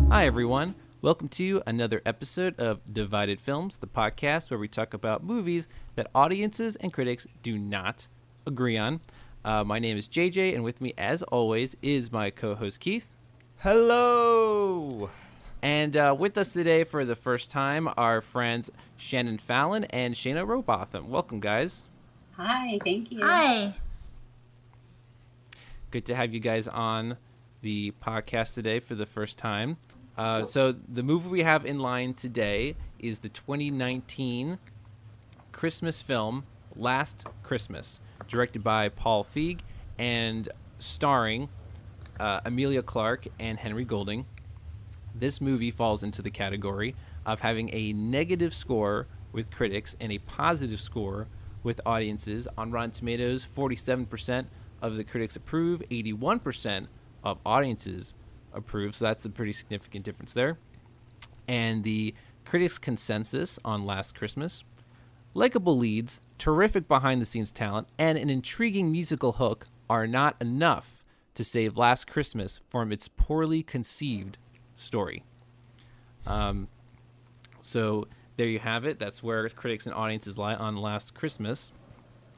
Hi, everyone. Welcome to another episode of Divided Films, the podcast where we talk about movies that audiences and critics do not agree on. My name is JJ, and with me, as always, is my co-host Keith. Hello! And with us today for the first time are friends Shannon Falon and Shayna Rowbotham. Welcome, guys. Hi, thank you. Hi. Good to have you guys on the podcast today for the first time. So the movie we have in line today is the 2019 Christmas film Last Christmas, directed by Paul Feig and starring Emilia Clarke and Henry Golding. This movie falls into the category of having a negative score with critics and a positive score with audiences. On Rotten Tomatoes, 47% of the critics approve, 81% of audiences approve, so that's a pretty significant difference there. And the critics' consensus on Last Christmas: likable leads, terrific behind-the-scenes talent, and an intriguing musical hook are not enough to save Last Christmas from its poorly conceived story. So there you have it. That's where critics and audiences lie on Last Christmas.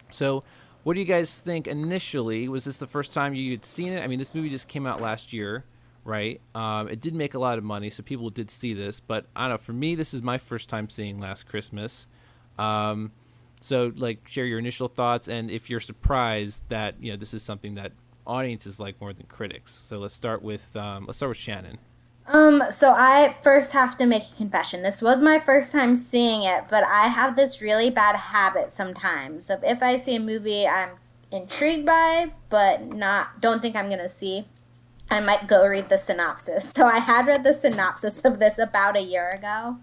So what do you guys think initially? Was this the first time you had seen it? I mean, this movie just came out last year, right? It did make a lot of money, so people did see this. But I don't know. For me, this is my first time seeing Last Christmas. So, share your initial thoughts, and if you're surprised that this is something that audiences like more than critics. So let's start with Shannon. So I first have to make a confession. This was my first time seeing it, but I have this really bad habit sometimes of if I see a movie I'm intrigued by, but don't think I'm going to see, I might go read the synopsis. So I had read the synopsis of this about a year ago.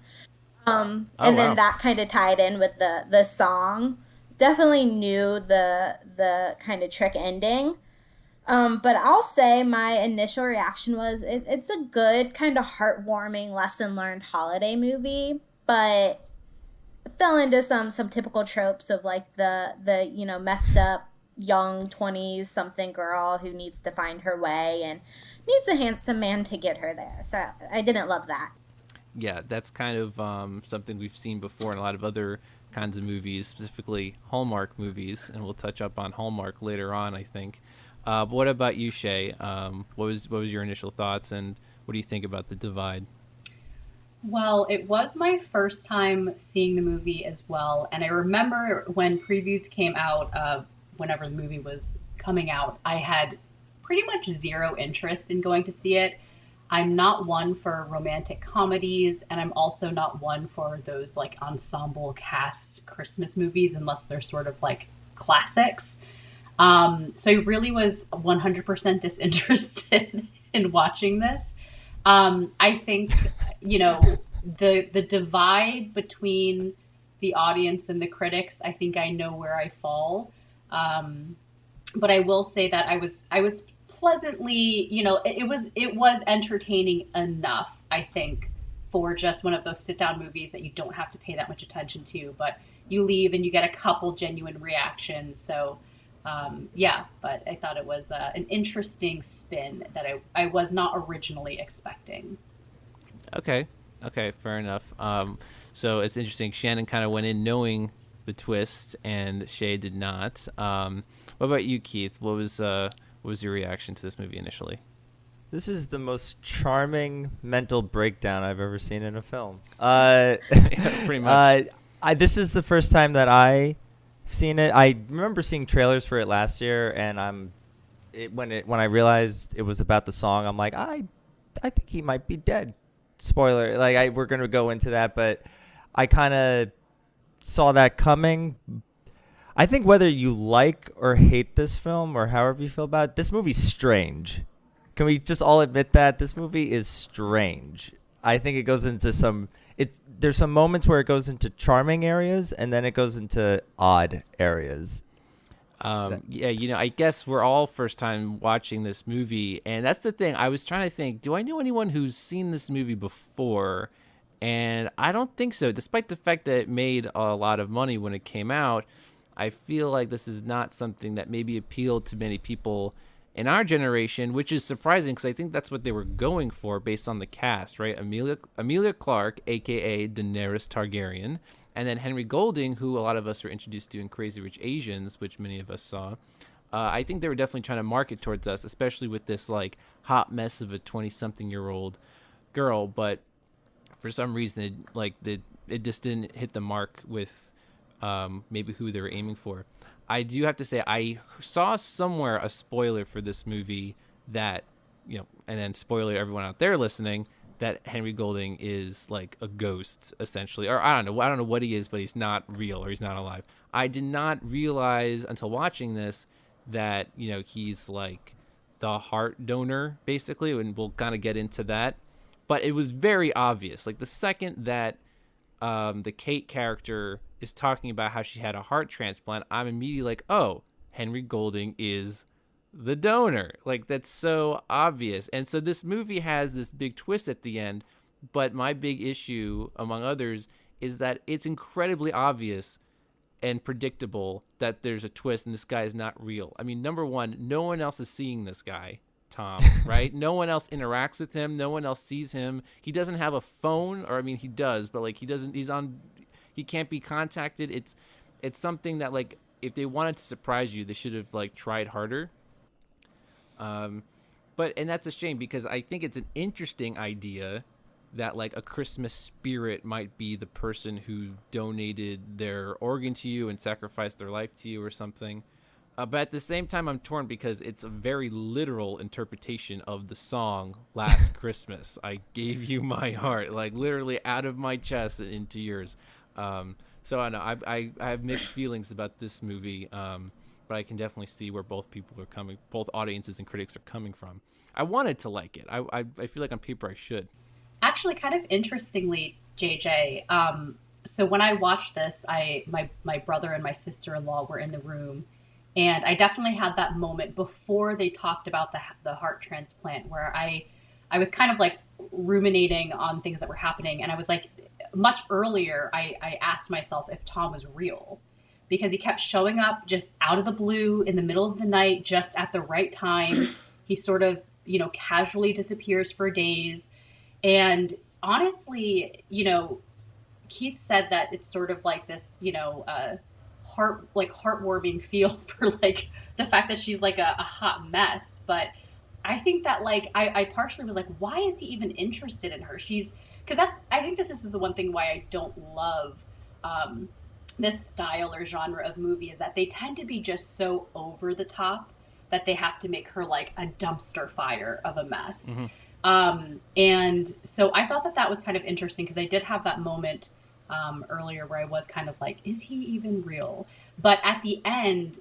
Then that kind of tied in with the song. Definitely knew the kind of trick ending. But I'll say my initial reaction was it's a good kind of heartwarming lesson learned holiday movie, but fell into some typical tropes of the messed up young 20s something girl who needs to find her way and needs a handsome man to get her there. So I didn't love that. Yeah, that's kind of something we've seen before in a lot of other kinds of movies, specifically Hallmark movies, and we'll touch up on Hallmark later on, I think. But what about you, Shay? What was your initial thoughts, and what do you think about The Divide? Well, it was my first time seeing the movie as well, and I remember when previews came out, whenever the movie was coming out, I had pretty much zero interest in going to see it. I'm not one for romantic comedies, and I'm also not one for those ensemble cast Christmas movies unless they're sort of classics. So I really was 100% disinterested in watching this. I think, the divide between the audience and the critics, I think I know where I fall. But I will say that I was pleasantly, it was entertaining enough, I think, for just one of those sit down movies that you don't have to pay that much attention to, but you leave and you get a couple genuine reactions. So, but I thought it was an interesting spin that I was not originally expecting. Okay, fair enough. So it's interesting. Shannon kind of went in knowing the twist, and Shay did not. What about you, Keith? What was your reaction to this movie initially? This is the most charming mental breakdown I've ever seen in a film. Yeah, pretty much. This is the first time that I've seen it. I remember seeing trailers for it last year, and when I realized it was about the song, I'm like, I think he might be dead. Spoiler, we're gonna go into that, but I kind of saw that coming. I think whether you like or hate this film or however you feel about it, this movie's strange. Can we just all admit that this movie is strange? I think it goes into there's some moments where it goes into charming areas, and then it goes into odd areas. I guess we're all first time watching this movie, and that's the thing. I was trying to think, do I know anyone who's seen this movie before? And I don't think so, despite the fact that it made a lot of money when it came out. I feel like this is not something that maybe appealed to many people in our generation, which is surprising because I think that's what they were going for based on the cast, right? Amelia Clarke, aka Daenerys Targaryen, and then Henry Golding, who a lot of us were introduced to in Crazy Rich Asians, which many of us saw. I think they were definitely trying to market towards us, especially with this like hot mess of a 20-something-year-old girl. But for some reason, it just didn't hit the mark with maybe who they were aiming for. I do have to say, I saw somewhere a spoiler for this movie that, and then spoiler to everyone out there listening, that Henry Golding is like a ghost, essentially. Or I don't know what he is, but he's not real or he's not alive. I did not realize until watching this that, he's like the heart donor, basically, and we'll kind of get into that. But it was very obvious. Like the second that the Kate character is talking about how she had a heart transplant, I'm immediately like, oh, Henry Golding is the donor. Like, that's so obvious. And so this movie has this big twist at the end, but my big issue, among others, is that it's incredibly obvious and predictable that there's a twist and this guy is not real. I mean, number one, no one else is seeing this guy, Tom, right? No one else interacts with him. No one else sees him. He doesn't have a phone, or I mean, he does, but like he can't be contacted. It's something that, like, if they wanted to surprise you, they should have like tried harder. And that's a shame because I think it's an interesting idea that like a Christmas spirit might be the person who donated their organ to you and sacrificed their life to you or something. But at the same time, I'm torn because it's a very literal interpretation of the song "Last Christmas." I gave you my heart, like literally out of my chest and into yours. So I know I have mixed feelings about this movie, but I can definitely see where both audiences and critics are coming from. I wanted to like it. I feel like on paper I should. Actually, kind of interestingly, JJ. So when I watched this, my brother and my sister-in-law were in the room. And I definitely had that moment before they talked about the heart transplant where I was kind of like ruminating on things that were happening. And I was like, much earlier, I asked myself if Tom was real because he kept showing up just out of the blue in the middle of the night, just at the right time. He sort of, casually disappears for days. And honestly, Keith said that it's sort of like this, heartwarming feel for like the fact that she's like a hot mess. But I think that like I partially was like, why is he even interested in her? Because I think that this is the one thing why I don't love this style or genre of movie is that they tend to be just so over the top that they have to make her like a dumpster fire of a mess. Mm-hmm. And so I thought that was kind of interesting because I did have that moment earlier where I was kind of like, is he even real? But at the end,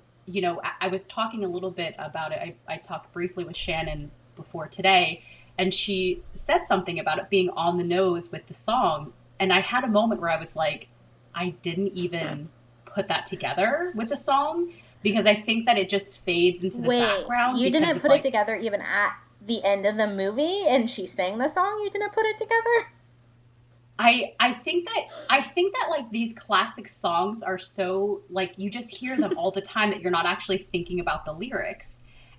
I was talking a little bit about it. I talked briefly with Shannon before today, and she said something about it being on the nose with the song. And I had a moment where I was like, I didn't even put that together with the song because I think that it just fades into the background. You didn't put it together even at the end of the movie and she sang the song? You didn't put it together? I think that like these classic songs are so like you just hear them all the time that you're not actually thinking about the lyrics.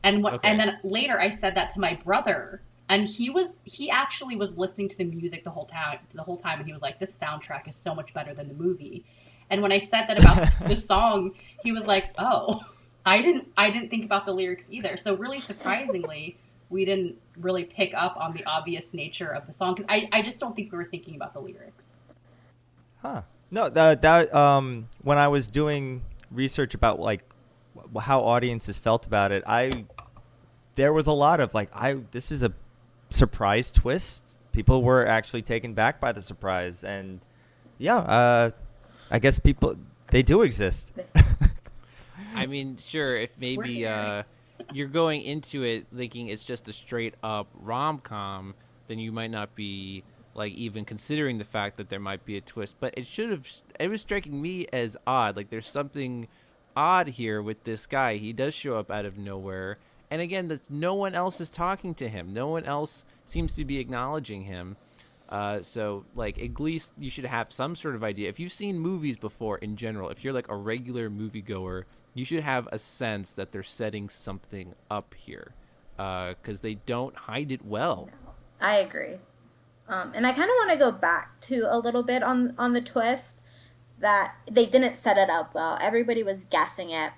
And and then later I said that to my brother and he actually was listening to the music the whole time and he was like, this soundtrack is so much better than the movie. And when I said that about the song, he was like, oh, I didn't think about the lyrics either. So really surprisingly, we didn't really pick up on the obvious nature of the song. 'Cause I just don't think we were thinking about the lyrics. Huh. No, that when I was doing research about like how audiences felt about it, there was a lot of like, this is a surprise twist. People were actually taken back by the surprise. And yeah, I guess they do exist. I mean, sure, if maybe you're going into it thinking it's just a straight up rom-com, then you might not be like even considering the fact that there might be a twist. But it was striking me as odd. Like there's something odd here with this guy. He does show up out of nowhere. And again, no one else is talking to him. No one else seems to be acknowledging him. So like at least you should have some sort of idea. If you've seen movies before in general, if you're like a regular moviegoer, you should have a sense that they're setting something up here, because they don't hide it well. I agree. And I kind of want to go back to a little bit on the twist that they didn't set it up well. Everybody was guessing it.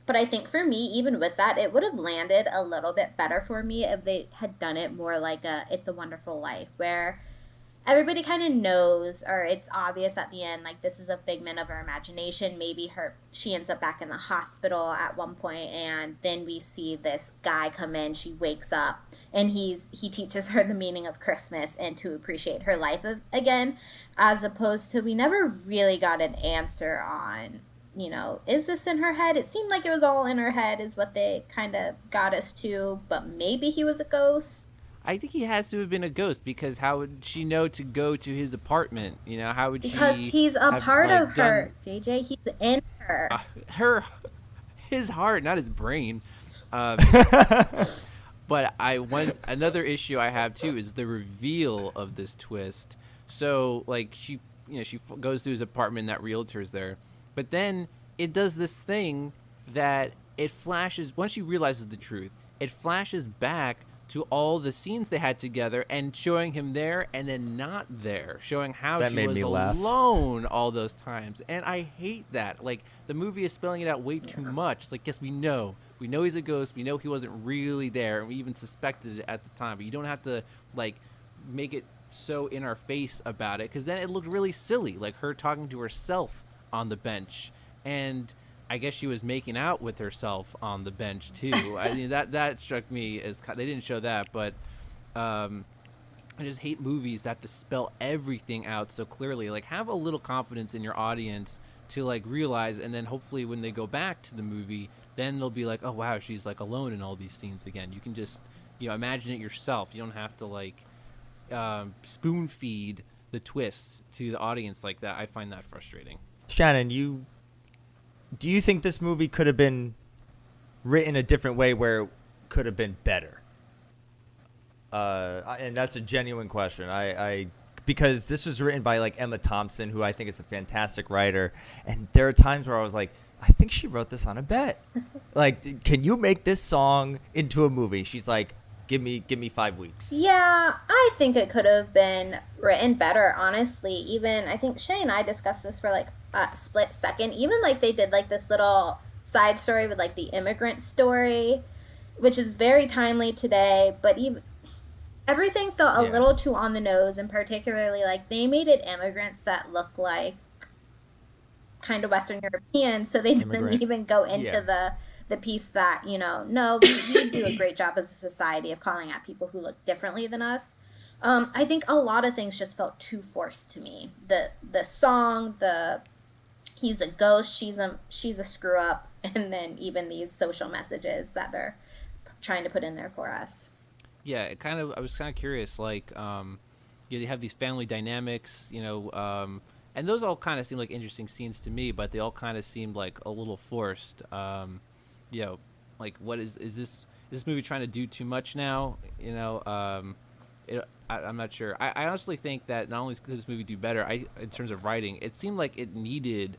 But I think for me, even with that, it would have landed a little bit better for me if they had done it more like a It's a Wonderful Life, where everybody kind of knows, or it's obvious at the end, like this is a figment of her imagination. Maybe she ends up back in the hospital at one point, and then we see this guy come in. She wakes up, and he teaches her the meaning of Christmas and to appreciate her life again, as opposed to we never really got an answer on, is this in her head? It seemed like it was all in her head is what they kind of got us to, but maybe he was a ghost. I think he has to have been a ghost, because how would she know to go to his apartment? How would because she? He's a have, part like, of her, JJ. He's in her. His heart, not his brain. But another issue I have too is the reveal of this twist. So like she goes to his apartment, and that realtor's there, but then it does this thing that it flashes once she realizes the truth. It flashes back to all the scenes they had together and showing him there and then not there, showing how That she made was me laugh. alone all those times. And I hate that. Like, the movie is spelling it out way too much. It's like, yes, we know he's a ghost. We know he wasn't really there, and we even suspected it at the time. But you don't have to, like, make it so in our face about it, because then it looked really silly, like her talking to herself on the bench. And I guess she was making out with herself on the bench too. I mean, that struck me as they didn't show that, but I just hate movies that have to spell everything out so clearly. Like, have a little confidence in your audience to like realize, and then hopefully when they go back to the movie, then they'll be like, oh wow, she's like alone in all these scenes again. You can just imagine it yourself. You don't have to like spoon feed the twists to the audience like that. I find that frustrating. Shannon, do you think this movie could have been written a different way where it could have been better? And that's a genuine question. Because this was written by like Emma Thompson, who I think is a fantastic writer, and there are times where I was like, I think she wrote this on a bet. Like, can you make this song into a movie? She's like, give me 5 weeks. Yeah, I think it could have been written better, honestly. Even, I think Shay and I discussed this for like a split second. Even like they did like this little side story with like the immigrant story, which is very timely today, but even everything felt a little too on the nose, and particularly like they made it immigrants that look like kind of Western Europeans, so they didn't even go into the piece that, no, we do a great job as a society of calling out people who look differently than us. I think a lot of things just felt too forced to me. The song, he's a ghost, she's a screw up, and then even these social messages that they're trying to put in there for us. Yeah, I was kind of curious, like, they have these family dynamics, and those all kind of seem like interesting scenes to me, but they all kind of seemed like a little forced. Like, what is this movie trying to do too much now? I'm not sure. I honestly think that not only could this movie do better, in terms of writing, it seemed like it needed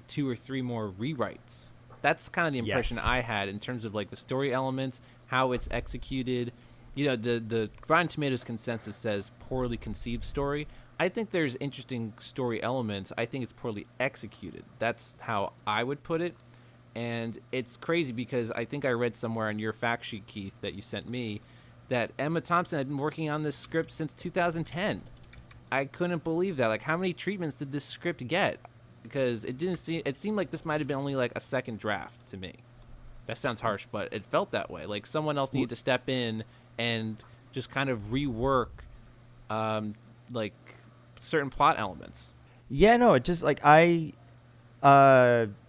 2 or 3 more rewrites. That's kind of the impression I had in terms of like the story elements, how it's executed. The Rotten Tomatoes consensus says poorly conceived story. I think there's interesting story elements. I think it's poorly executed. That's how I would put it. And it's crazy because I think I read somewhere on your fact sheet, Keith, that you sent me, that Emma Thompson had been working on this script since 2010. I couldn't believe that. Like, how many treatments did this script get? Because it seemed like this might have been only like a second draft to me. That sounds harsh, but it felt that way. Like someone else needed to step in and just kind of rework like certain plot elements. Yeah, no, it just like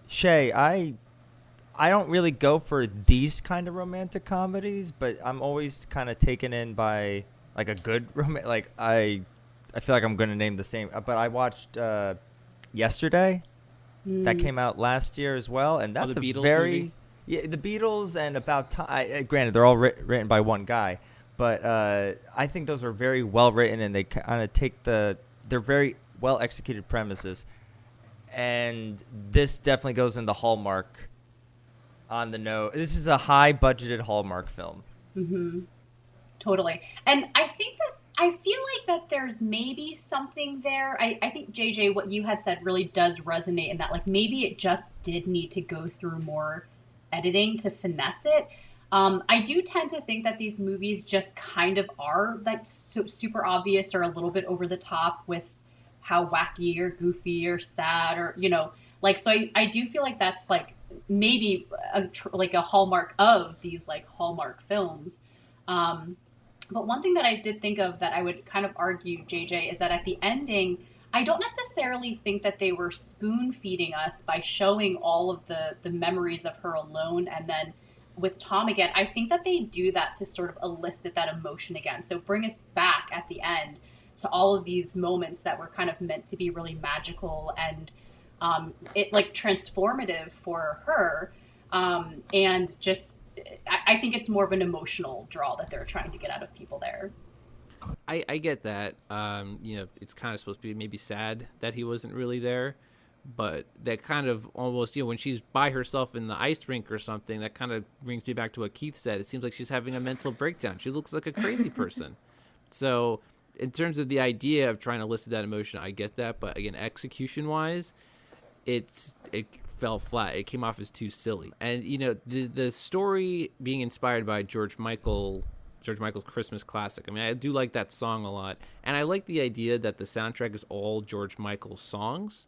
Shay, I don't really go for these kind of romantic comedies, but I'm always kind of taken in by like a good like I feel like I'm going to name the same, but I watched Yesterday. That came out last year as well, and that's the Beatles very movie? Yeah, the Beatles and About Time. Granted, they're all written by one guy, But I think those are very well written, and they kind of they're very well executed premises. And this definitely goes in the Hallmark on the note. This is a high budgeted Hallmark film. Mm-hmm. Totally. And I feel like that there's maybe something there. I think JJ, what you had said really does resonate in that, like, maybe it just did need to go through more editing to finesse it. I do tend to think that these movies just kind of are like super obvious or a little bit over the top with how wacky or goofy or sad or, like, so I do feel like that's like maybe like a hallmark of these like Hallmark films. But one thing that I did think of that I would kind of argue, JJ, is that at the ending, I don't necessarily think that they were spoon feeding us by showing all of the memories of her alone and then with Tom again. I think that they do that to sort of elicit that emotion again. So bring us back at the end to all of these moments that were kind of meant to be really magical and it like transformative for her. And just, I think it's more of an emotional draw that they're trying to get out of people there. I get that. It's kind of supposed to be maybe sad that he wasn't really there, but that kind of almost, when she's by herself in the ice rink or something, that kind of brings me back to what Keith said. It seems like she's having a mental breakdown. She looks like a crazy person. So in terms of the idea of trying to elicit that emotion, I get that. But again, execution-wise, it fell flat. It came off as too silly. And, the story being inspired by George Michael's Christmas classic. I mean, I do like that song a lot. And I like the idea that the soundtrack is all George Michael's songs.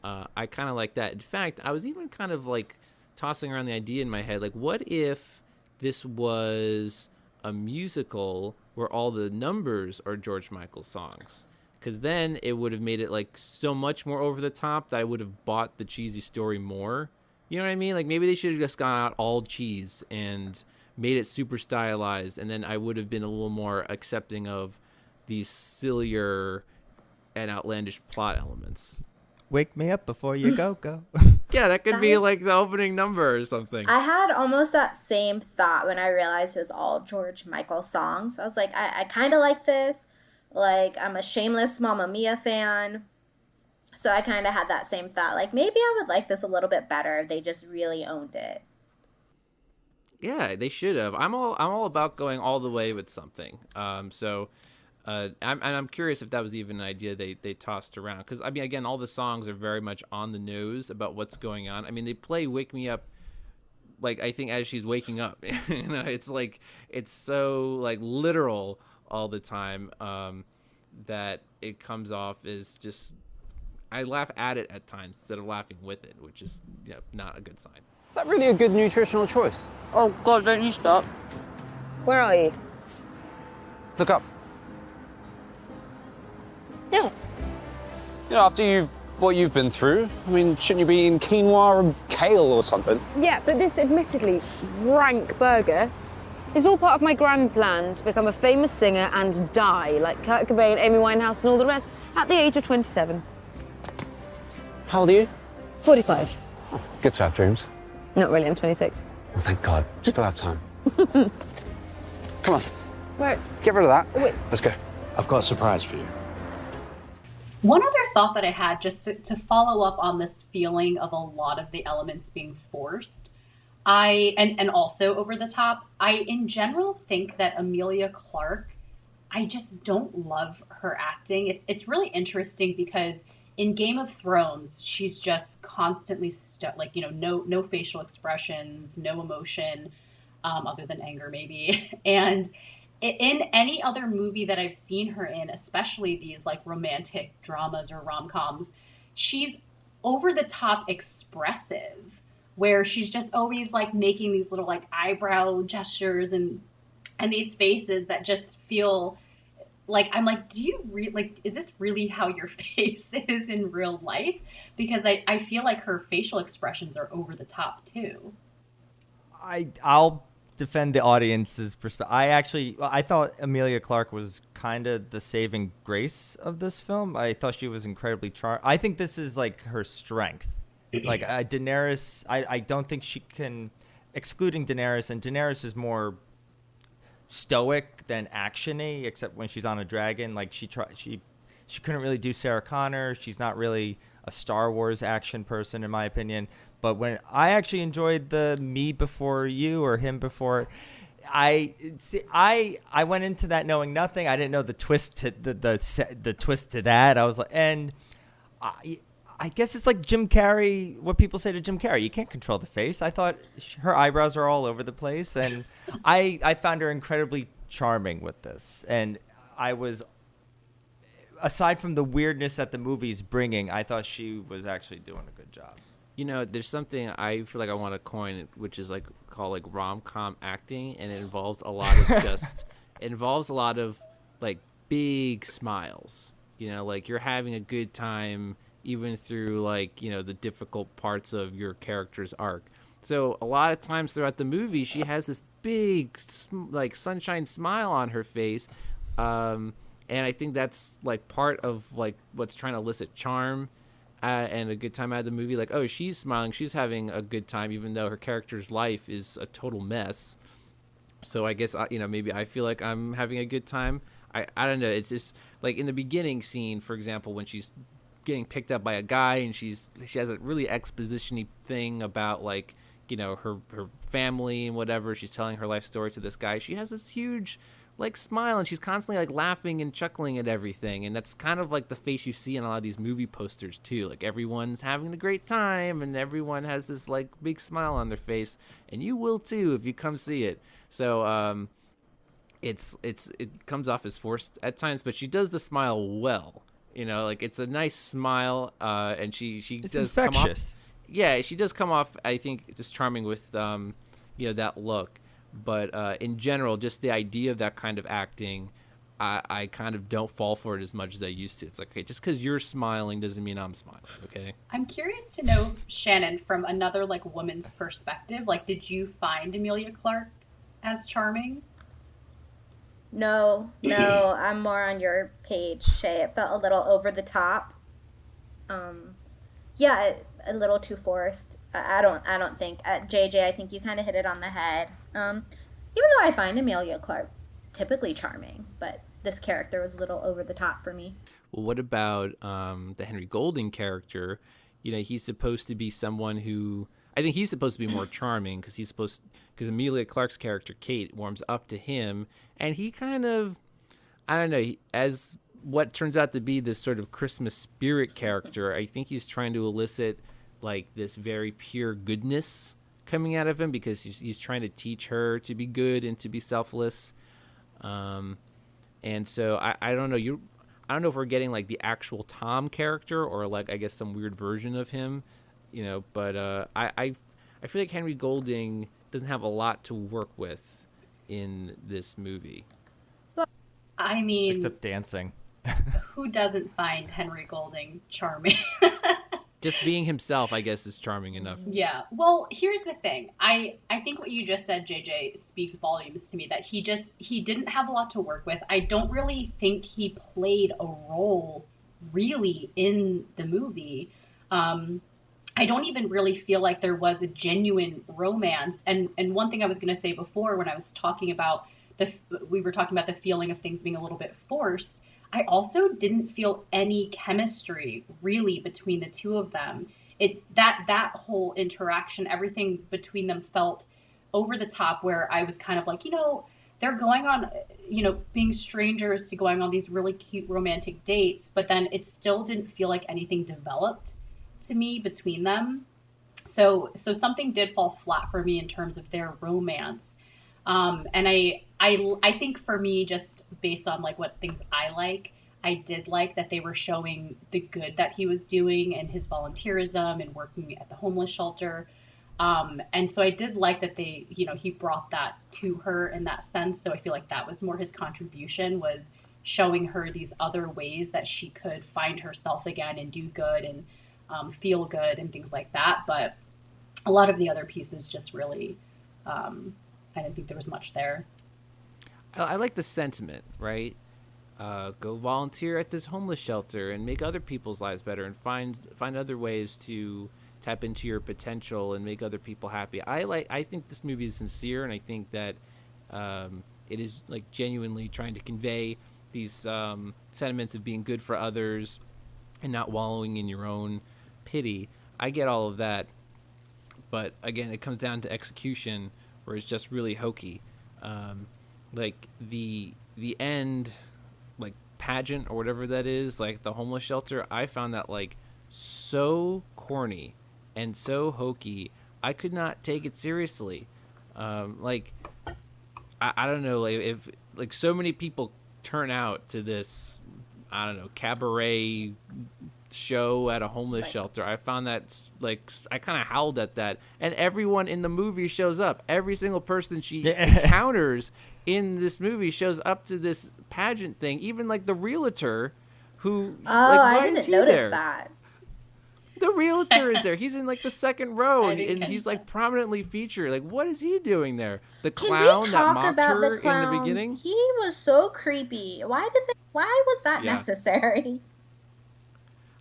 I kind of like that. In fact, I was even kind of like tossing around the idea in my head, like, what if this was a musical where all the numbers are George Michael songs? Because then it would have made it like so much more over the top that I would have bought the cheesy story more. You know what I mean? Like, maybe they should have just gone out all cheese and made it super stylized, and then I would have been a little more accepting of these sillier and outlandish plot elements. Wake me up before you go. Yeah, that could be like the opening number or something. I had almost that same thought when I realized it was all George Michael songs. I was like, I kind of like this. Like, I'm a shameless Mamma Mia fan. So I kind of had that same thought. Like, maybe I would like this a little bit better if they just really owned it. Yeah, they should have. I'm all about going all the way with something. I'm curious if that was even an idea they tossed around. Because, I mean, again, all the songs are very much on the nose about what's going on. I mean, they play Wake Me Up, like, I think as she's waking up. It's like, it's so, like, literal all the time that it comes off as just, I laugh at it at times instead of laughing with it, which is not a good sign. Is that really a good nutritional choice? Oh, God, don't you stop. Where are you? Look up. Yeah. After what you've been through, I mean, shouldn't you be eating quinoa or kale or something? Yeah, but this admittedly rank burger is all part of my grand plan to become a famous singer and die like Kurt Cobain, Amy Winehouse, and all the rest at the age of 27. How old are you? 45. Oh, good to have dreams. Not really, I'm 26. Well, thank God. Still have time. Come on. Where? Get rid of that. Wait. Let's go. I've got a surprise for you. One other thought that I had, just to follow up on this feeling of a lot of the elements being forced, and also over the top, I in general think that Emilia Clarke, I just don't love her acting. It's really interesting because in Game of Thrones, she's just constantly no facial expressions, no emotion, other than anger maybe. And in any other movie that I've seen her in, especially these like romantic dramas or rom-coms, she's over the top expressive, where she's just always like making these little like eyebrow gestures and these faces that just feel like, I'm like, do you is this really how your face is in real life? Because I feel like her facial expressions are over the top too. I'll defend the audience's perspective. I thought Emilia Clarke was kind of the saving grace of this film. I thought she was incredibly charming. I think this is like her strength. Like Daenerys, I don't think she can, excluding Daenerys, and Daenerys is more stoic than actiony, except when she's on a dragon. Like she couldn't really do Sarah Connor. She's not really a Star Wars action person, in my opinion. But when I actually enjoyed the Me Before You or Him Before, I went into that knowing nothing. I didn't know the twist to the twist to that. I was like, and I guess it's like Jim Carrey. What people say to Jim Carrey, you can't control the face. I thought her eyebrows are all over the place, and I found her incredibly charming with this. And I was, aside from the weirdness that the movie's bringing, I thought she was actually doing a good job. You know, there's something I feel like I want to coin, which is like called like rom-com acting, and it involves a lot of it involves a lot of like big smiles. You know, like you're having a good time even through like, you know, the difficult parts of your character's arc. So a lot of times throughout the movie, she has this big like sunshine smile on her face, and I think that's like part of like what's trying to elicit charm. And a good time out of the movie, like, oh, she's smiling, she's having a good time, even though her character's life is a total mess. So I guess, you know, maybe I feel like I'm having a good time. I don't know. It's just like in the beginning scene, for example, when she's getting picked up by a guy and she has a really exposition-y thing about like, you know, her family and whatever. She's telling her life story to this guy. She has this huge like smile, and she's constantly like laughing and chuckling at everything, and that's kind of like the face you see in a lot of these movie posters too. Like everyone's having a great time and everyone has this like big smile on their face, and you will too if you come see it. So it comes off as forced at times, but she does the smile well. You know, like it's a nice smile, and she It's does infectious. come off, yeah, she does come off, I think, just charming with you know, that look. But in general, just the idea of that kind of acting, I kind of don't fall for it as much as I used to. It's like, okay, just because you're smiling doesn't mean I'm smiling, okay? I'm curious to know, Shannon, from another like woman's perspective, like did you find Emilia Clarke as charming? No, I'm more on your page, Shay. It felt a little over the top. Yeah, a little too forced. I don't think JJ. I think you kind of hit it on the head. Even though I find Emilia Clarke typically charming, but this character was a little over the top for me. Well, what about the Henry Golding character? You know, he's supposed to be someone who, I think he's supposed to be more charming because Emilia Clarke's character Kate warms up to him, and he kind of, I don't know, as what turns out to be this sort of Christmas spirit character, I think he's trying to elicit like this very pure goodness coming out of him, because he's trying to teach her to be good and to be selfless. And so I don't know, I don't know if we're getting like the actual Tom character or like, I guess, some weird version of him, you know, but I feel like Henry Golding doesn't have a lot to work with in this movie. I mean, Except dancing. who doesn't find Henry Golding charming? Just being himself, I guess, is charming enough. Yeah. Well, here's the thing. I think what you just said, JJ, speaks volumes to me, that he didn't have a lot to work with. I don't really think he played a role really in the movie. I don't even really feel like there was a genuine romance. And one thing I was going to say before, when I was talking about we were talking about the feeling of things being a little bit forced, I also didn't feel any chemistry really between the two of them. That whole interaction, everything between them felt over the top, where I was kind of like, you know, they're going on, you know, being strangers to going on these really cute romantic dates, but then it still didn't feel like anything developed to me between them. So something did fall flat for me in terms of their romance. And I think for me, just based on like what things I like, I did like that they were showing the good that he was doing and his volunteerism and working at the homeless shelter. And so I did like that they, you know, he brought that to her in that sense. So I feel like that was more his contribution, was showing her these other ways that she could find herself again and do good and feel good and things like that. But a lot of the other pieces just really, I didn't think there was much there. I like the sentiment, right? Go volunteer at this homeless shelter and make other people's lives better, and find other ways to tap into your potential and make other people happy. I think this movie is sincere, and I think that it is like genuinely trying to convey these sentiments of being good for others and not wallowing in your own pity. I get all of that, but again, it comes down to execution, where it's just really hokey. Like the end, like pageant or whatever that is, like the homeless shelter. I found that like so corny and so hokey. I could not take it seriously. Like I don't know, like if like so many people turn out to this, I don't know, cabaret show at a homeless shelter. I found that like I kind of howled at that, and everyone in the movie shows up. Every single person she encounters in this movie shows up to this pageant thing. Even like the realtor, who I didn't notice that. The realtor is there. He's in like the second row, and he's like that. prominently featured. Like, what is he doing there? The Can clown we that talk mocked about her the clown? in the beginning. He was so creepy. Why was that Yeah. necessary?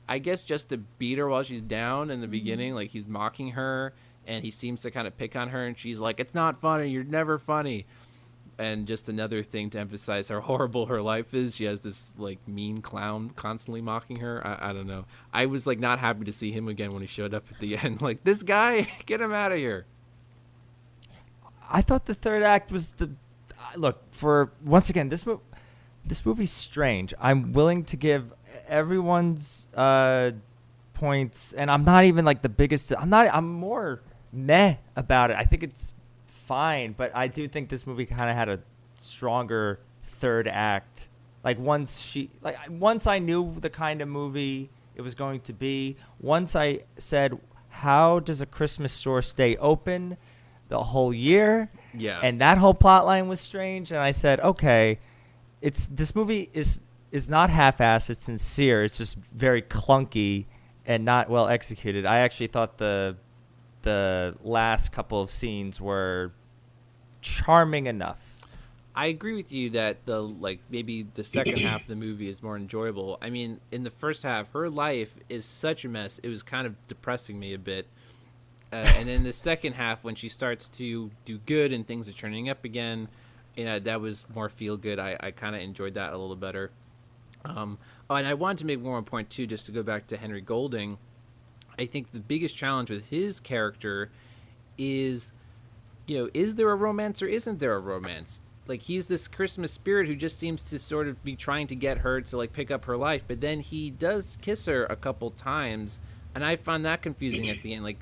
I guess just to beat her while she's down in the beginning, like he's mocking her, and he seems to kind of pick on her, and she's like, "It's not funny. You're never funny." And just another thing to emphasize how horrible her life is. She has this like mean clown constantly mocking her. I don't know. I was like not happy to see him again when he showed up at the end. Like, this guy, get him out of here. I thought the third act was the look for once again this movie's strange. I'm willing to give everyone's points, and I'm not even like the biggest. I'm more meh about it. I think it's fine, but I do think this movie kind of had a stronger third act. Like once I knew the kind of movie it was going to be. Once I said, how does a Christmas store stay open the whole year? Yeah. And that whole plot line was strange, and I said, okay, this movie is not half-assed, it's sincere, it's just very clunky and not well executed. I actually thought the last couple of scenes were charming enough. I agree with you that maybe the second half of the movie is more enjoyable. I mean, in the first half, her life is such a mess. It was kind of depressing me a bit. And in the second half, when she starts to do good and things are turning up again, that was more feel good. I kind of enjoyed that a little better. And I wanted to make one more point too, just to go back to Henry Golding. I think the biggest challenge with his character is, is there a romance or isn't there a romance? Like, he's this Christmas spirit who just seems to sort of be trying to get her to like pick up her life, but then he does kiss her a couple times, and I found that confusing at the end. Like,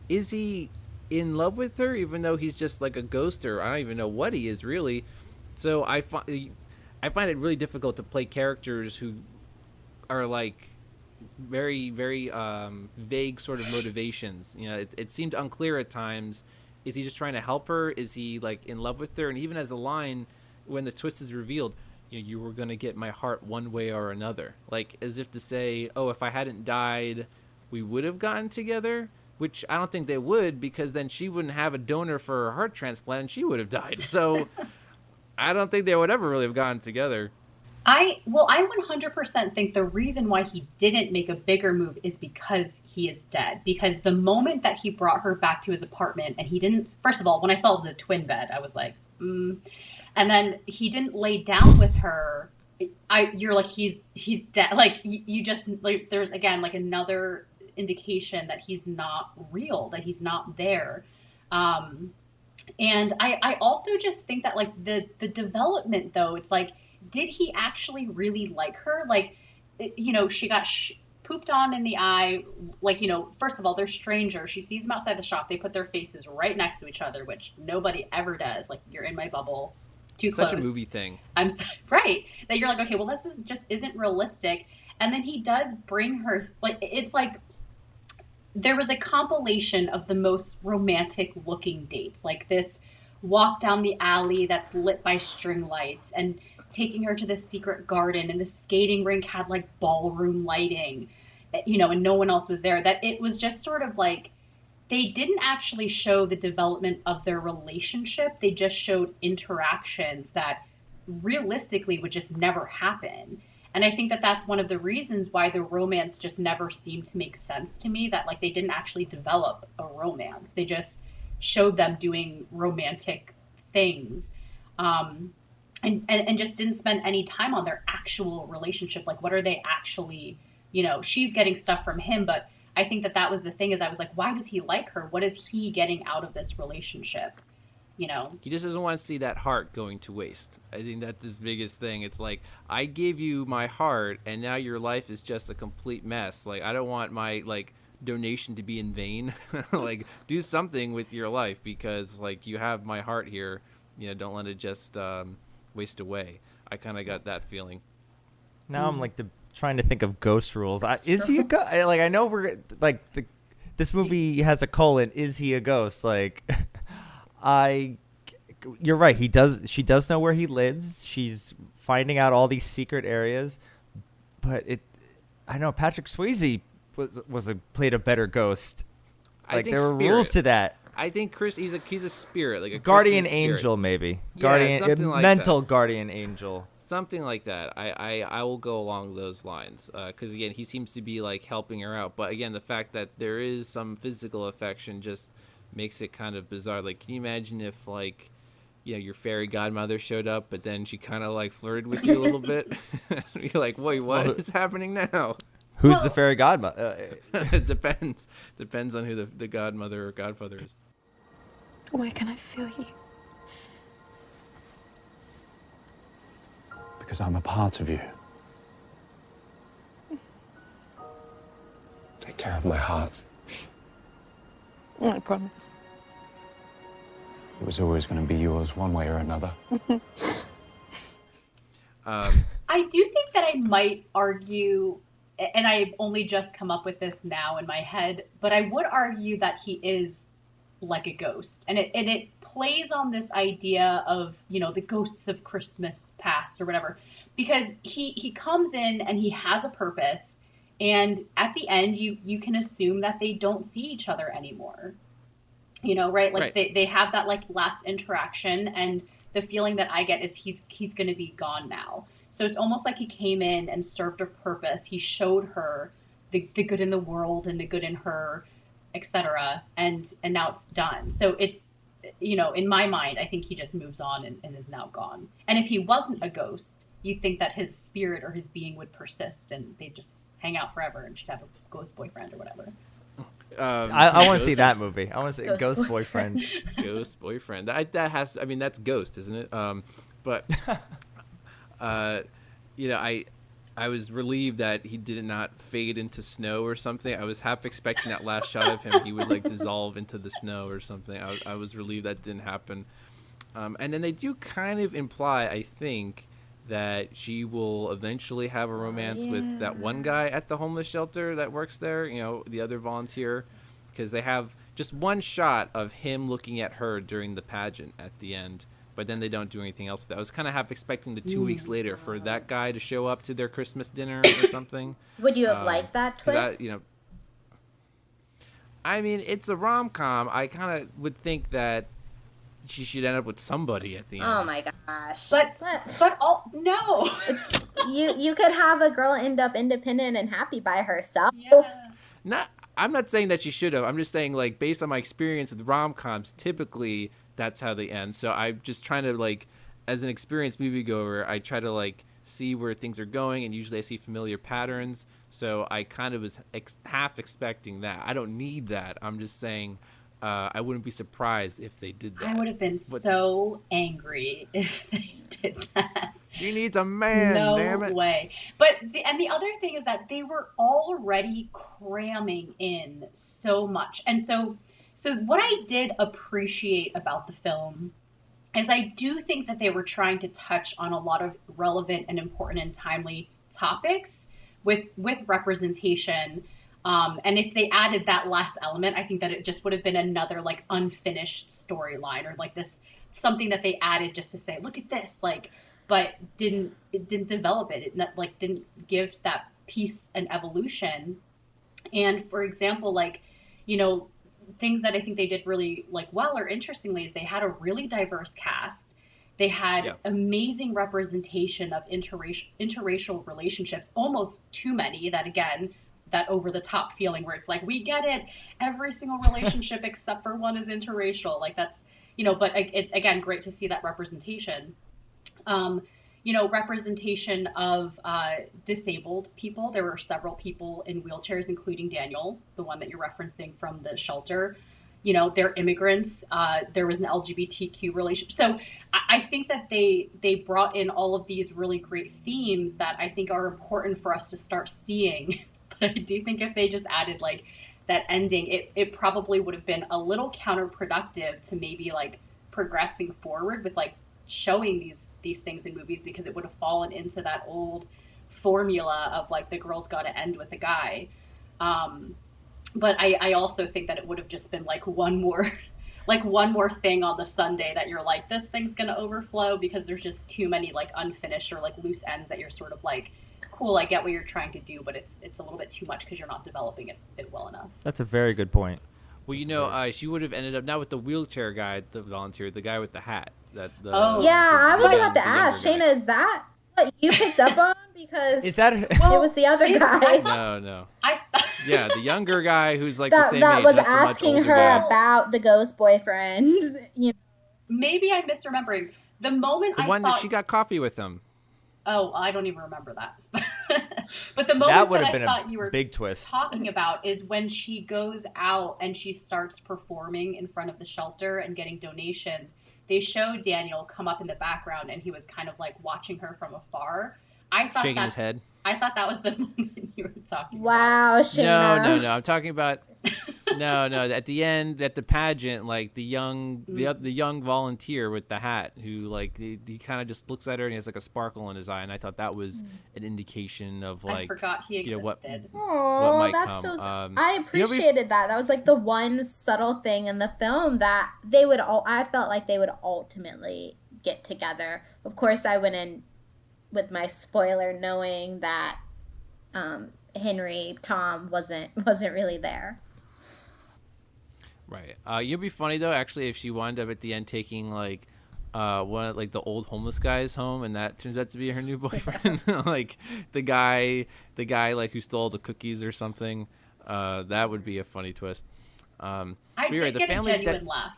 is he in love with her, even though he's just like a ghost, or I don't even know what he is really. So I find it really difficult to play characters who are like very, very vague sort of motivations. It seemed unclear at times. Is he just trying to help her? Is he like in love with her? And even as a line, when the twist is revealed, you were going to get my heart one way or another. Like, as if to say, oh, if I hadn't died, we would have gotten together. Which I don't think they would, because then she wouldn't have a donor for her heart transplant and she would have died. So I don't think they would ever really have gotten together. I 100% think the reason why he didn't make a bigger move is because he is dead. Because the moment that he brought her back to his apartment, and he didn't, first of all, when I saw it was a twin bed, I was like, And then he didn't lay down with her. You're like, he's dead. Like, you just, like, there's again, like another indication that he's not real, that he's not there. And I also just think that like the development though, it's like, did he actually really like her? Like, she got pooped on in the eye. Like, first of all, they're strangers. She sees them outside the shop. They put their faces right next to each other, which nobody ever does. Like, you're in my bubble. Too close. Such a movie thing. Right. That you're like, okay, well, just isn't realistic. And then he does bring her, like, it's like there was a compilation of the most romantic looking dates. Like this walk down the alley that's lit by string lights, and taking her to the secret garden, and the skating rink had like ballroom lighting, and no one else was there. That it was just sort of like, they didn't actually show the development of their relationship. They just showed interactions that realistically would just never happen. And I think that that's one of the reasons why the romance just never seemed to make sense to me, that like they didn't actually develop a romance. They just showed them doing romantic things. And just didn't spend any time on their actual relationship. Like, what are they actually, she's getting stuff from him, but I think that was the thing, is I was like, why does he like her? What is he getting out of this relationship? He just doesn't want to see that heart going to waste. I think that's his biggest thing. It's like, I gave you my heart and now your life is just a complete mess. Like, I don't want my donation to be in vain. Like, do something with your life, because you have my heart here. Don't let it just waste away. I kind of got that feeling. Now I'm trying to think of ghost rules. Is he a ghost? I know we're this movie has a colon. Is he a ghost? You're right. She does know where he lives. She's finding out all these secret areas, but I know Patrick Swayze played a better ghost. I think there were spirit. rules to that. I think Chris, he's a spirit, like a guardian Christmas spirit. angel, maybe. Yeah, Guardian, something like mental that. guardian angel. Something like that. I will go along those lines, because again, he seems to be helping her out. But again, the fact that there is some physical affection just makes it kind of bizarre. Can you imagine if your fairy godmother showed up, but then she kind of flirted with you a little bit? You're like, wait, what is happening now? Who's the fairy godmother? It depends on who the godmother or godfather is. Where can I feel you? Because I'm a part of you. Take care of my heart. I promise. It was always going to be yours one way or another. I do think that I might argue, and I've only just come up with this now in my head, but I would argue that he is like a ghost. And it plays on this idea of, the ghosts of Christmas past or whatever, because he comes in and he has a purpose, and at the end you can assume that they don't see each other anymore. Right? Right. They have that last interaction, and the feeling that I get is he's going to be gone now. So it's almost like he came in and served a purpose. He showed her the good in the world and the good in her, etc. And now it's done. So it's, in my mind, I think he just moves on and is now gone. And if he wasn't a ghost, you'd think that his spirit or his being would persist and they'd just hang out forever and should have a ghost boyfriend or whatever. I want to see that movie. I want to see Ghost Boyfriend. Ghost Boyfriend. That's Ghost, isn't it? But I was relieved that he did not fade into snow or something. I was half expecting that last shot of him, he would dissolve into the snow or something. I was relieved that didn't happen. And then they do kind of imply, I think, that she will eventually have a romance with that one guy at the homeless shelter that works there, the other volunteer, because they have just one shot of him looking at her during the pageant at the end, but then they don't do anything else with that. I was kind of half expecting the 2 weeks later for that guy to show up to their Christmas dinner or something. Would you have liked that twist? I mean, it's a rom-com. I kind of would think that she should end up with somebody at the end. Oh my gosh! But no. You could have a girl end up independent and happy by herself. Yeah. I'm not saying that she should have. I'm just saying, based on my experience with rom-coms, typically that's how they end. So I'm just trying to, as an experienced moviegoer, I try to, see where things are going, and usually I see familiar patterns. So I kind of was half expecting that. I don't need that. I'm just saying I wouldn't be surprised if they did that. I would have been so angry if they did that. She needs a man, damn it. No way. But the other thing is that they were already cramming in so much. And so what I did appreciate about the film is I do think that they were trying to touch on a lot of relevant and important and timely topics with representation. And if they added that last element, I think that it just would have been another unfinished storyline or this something that they added just to say, look at this, but didn't develop it. It didn't give that piece an evolution. And for example, things that I think they did really well or interestingly is they had a really diverse cast. They had amazing representation of interracial relationships, almost too many, that again, that over the top feeling where it's we get it, every single relationship except for one is interracial. but it's again great to see that representation. Representation of disabled people. There were several people in wheelchairs, including Daniel, the one that you're referencing from the shelter. They're immigrants. There was an LGBTQ relationship. So I think that they brought in all of these really great themes that I think are important for us to start seeing. But I do think if they just added like that ending, it probably would have been a little counterproductive to maybe like progressing forward with like showing these things in movies, because it would have fallen into that old formula of like the girl's got to end with the guy. But I also think that it would have just been like one more thing on the Sunday that you're like, this thing's gonna overflow, because there's just too many like unfinished or like loose ends that you're sort of like, cool, I get what you're trying to do, but it's a little bit too much because you're not developing it well enough. That's a very good point. Well, she would have ended up not with the wheelchair guy, the volunteer, the guy with the hat. Yeah, I was about to ask, Shayna, is that what you picked up on? Because is that it was the other guy. No. Yeah, the younger guy who's like that, the same that age, was not the much asking older her guy. about the ghost boyfriend. Maybe I'm misremembering. The moment The I one thought, that she got coffee with him. oh, I don't even remember that. But the moment that would have I been thought a you were big twist. talking about is when she goes out and she starts performing in front of the shelter and getting donations. They show Daniel come up in the background, and he was kind of like watching her from afar. I thought Shaking his head. I thought that was the moment you were talking about. Wow, Shayna. No. I'm talking about no. At the end, at the pageant, like the young volunteer with the hat, who like he kind of just looks at her and he has like a sparkle in his eye, and I thought that was an indication of like, I forgot he existed. what Oh, might that's come. so. I appreciated that. That was like the one subtle thing in the film that they would all. I felt like they would ultimately get together. Of course, I went in with my spoiler knowing that Tom wasn't really there. Right. It'd be funny though, actually, if she wound up at the end taking like one of like the old homeless guys home, and that turns out to be her new boyfriend, like the guy like who stole the cookies or something. That would be a funny twist. I did get a genuine laugh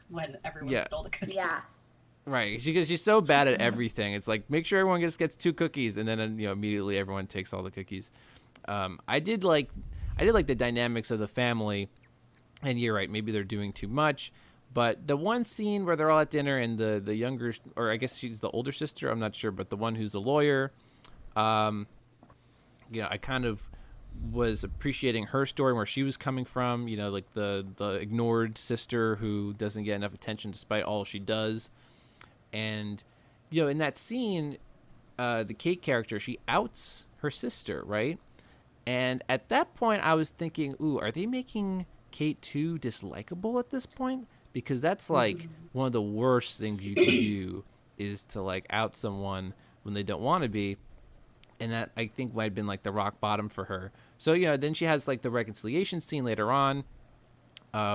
when everyone stole the cookies. Yeah. Right, she's so bad at everything. It's like, make sure everyone gets 2 cookies, and then immediately everyone takes all the cookies. I did like the dynamics of the family, and you're right, maybe they're doing too much. But the one scene where they're all at dinner, and the younger, or I guess she's the older sister, I'm not sure, but the one who's a lawyer, I kind of was appreciating her story, where she was coming from. Like the ignored sister who doesn't get enough attention despite all she does. And, in that scene, the Kate character, she outs her sister, right? And at that point, I was thinking, ooh, are they making Kate too dislikable at this point? Because that's, like, one of the worst things you can do is to, like, out someone when they don't want to be. And that, I think, might have been, like, the rock bottom for her. So, then she has, like, the reconciliation scene later on,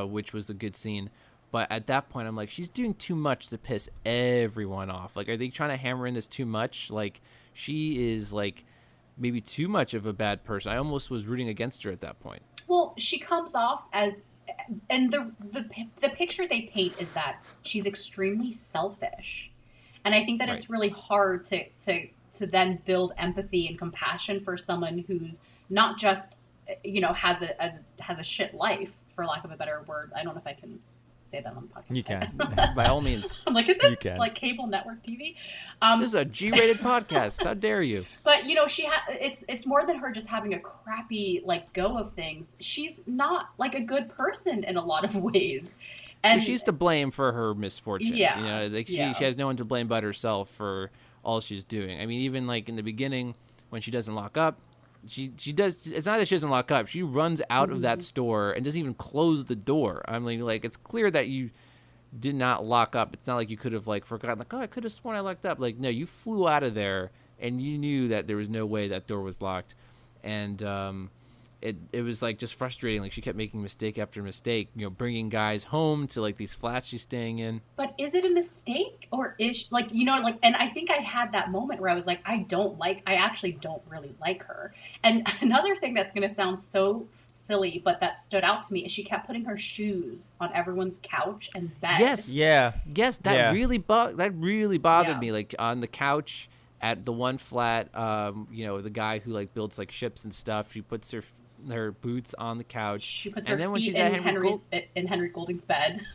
which was a good scene. But at that point, I'm like, she's doing too much to piss everyone off. Like, are they trying to hammer in this too much? Like, she is, like, maybe too much of a bad person. I almost was rooting against her at that point. Well, she comes off as, and the picture they paint is that she's extremely selfish. And I think that it's really hard to then build empathy and compassion for someone who's not just, has a shit life, for lack of a better word. I don't know if I can say that on the podcast. You can. By all means. I'm like, is this like cable network TV? This is a G-rated podcast. How dare you? But it's more than her just having a crappy like go of things. She's not like a good person in a lot of ways. And she's to blame for her misfortunes. Yeah. She has no one to blame but herself for all she's doing. I mean, even like in the beginning when she doesn't lock up, she does. It's not that she doesn't lock up. She runs out of that store and doesn't even close the door. I mean, like, it's clear that you did not lock up. It's not like you could have like forgotten. Like, oh, I could have sworn I locked up. Like, no, you flew out of there and you knew that there was no way that door was locked. And it was like just frustrating. Like, she kept making mistake after mistake. Bringing guys home to like these flats she's staying in. But is it a mistake, or is she, like, and I think I had that moment where I was like, I actually don't really like her. And another thing that's going to sound so silly, but that stood out to me is she kept putting her shoes on everyone's couch and bed. Yes. Yeah. Yes, that Yeah. really bothered Yeah. me. Like on the couch at the one flat, the guy who like builds like ships and stuff. She puts her boots on the couch. She puts and her then when feet she's in at Henry Golding's bed.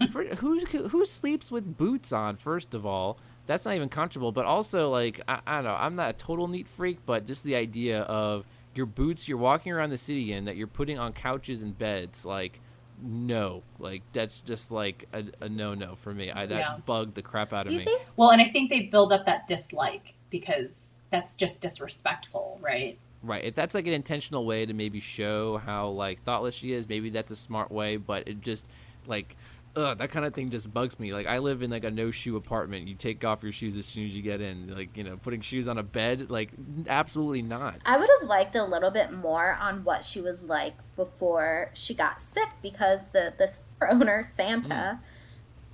who sleeps with boots on? First of all, that's not even comfortable. But also, like I don't know, I'm not a total neat freak, but just the idea of your boots you're walking around the city in that you're putting on couches and beds, like no, like that's just like a no for me. That bugged the crap out of Do you me. think? Well, and I think they build up that dislike because that's just disrespectful, right? Right. If that's like an intentional way to maybe show how like thoughtless she is, maybe that's a smart way, but it just like that kind of thing just bugs me. Like I live in like a no shoe apartment. You take off your shoes as soon as you get in. Like, putting shoes on a bed, like absolutely not. I would have liked a little bit more on what she was like before she got sick, because the store owner, Santa,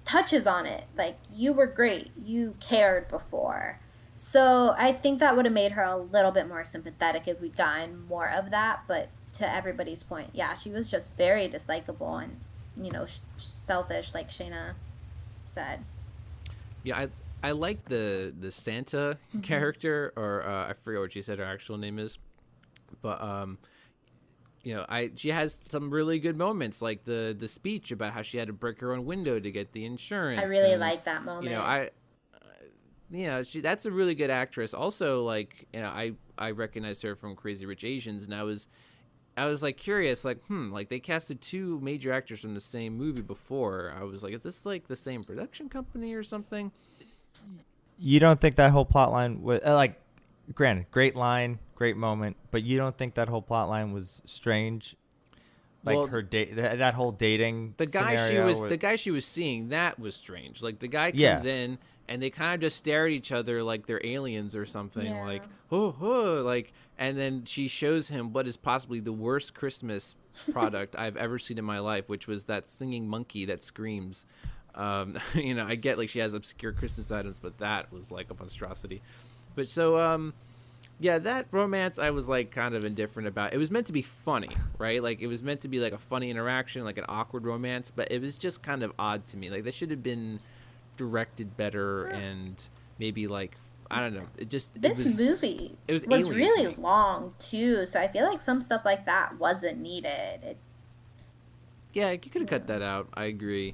touches on it. Like, you were great. You cared before. So I think that would have made her a little bit more sympathetic if we'd gotten more of that. But to everybody's point, yeah, she was just very dislikable and, selfish, like Shayna said. Yeah, I like the Santa character, or I forget what she said her actual name is, but she has some really good moments, like the speech about how she had to break her own window to get the insurance. I really like that moment. That's a really good actress. Also, like, I recognized her from Crazy Rich Asians, and I was like curious, like, like they casted two major actors from the same movie before. I was like, is this like the same production company or something? You don't think that whole plot line was granted, great line, great moment, but you don't think that whole plot line was strange? Like, well, her that whole dating the guy scenario the guy she was seeing, that was strange. Like the guy comes in and they kind of just stare at each other like they're aliens or something. Yeah. Like, like, and then she shows him what is possibly the worst Christmas product I've ever seen in my life, which was that singing monkey that screams. I get like she has obscure Christmas items, but that was like a monstrosity. But so, that romance I was like kind of indifferent about. It was meant to be funny, right? Like it was meant to be like a funny interaction, like an awkward romance, but it was just kind of odd to me. Like they should have been directed better and maybe like, I don't know. This movie was really long too, so I feel like some stuff like that wasn't needed. Yeah, you could have cut that out. I agree.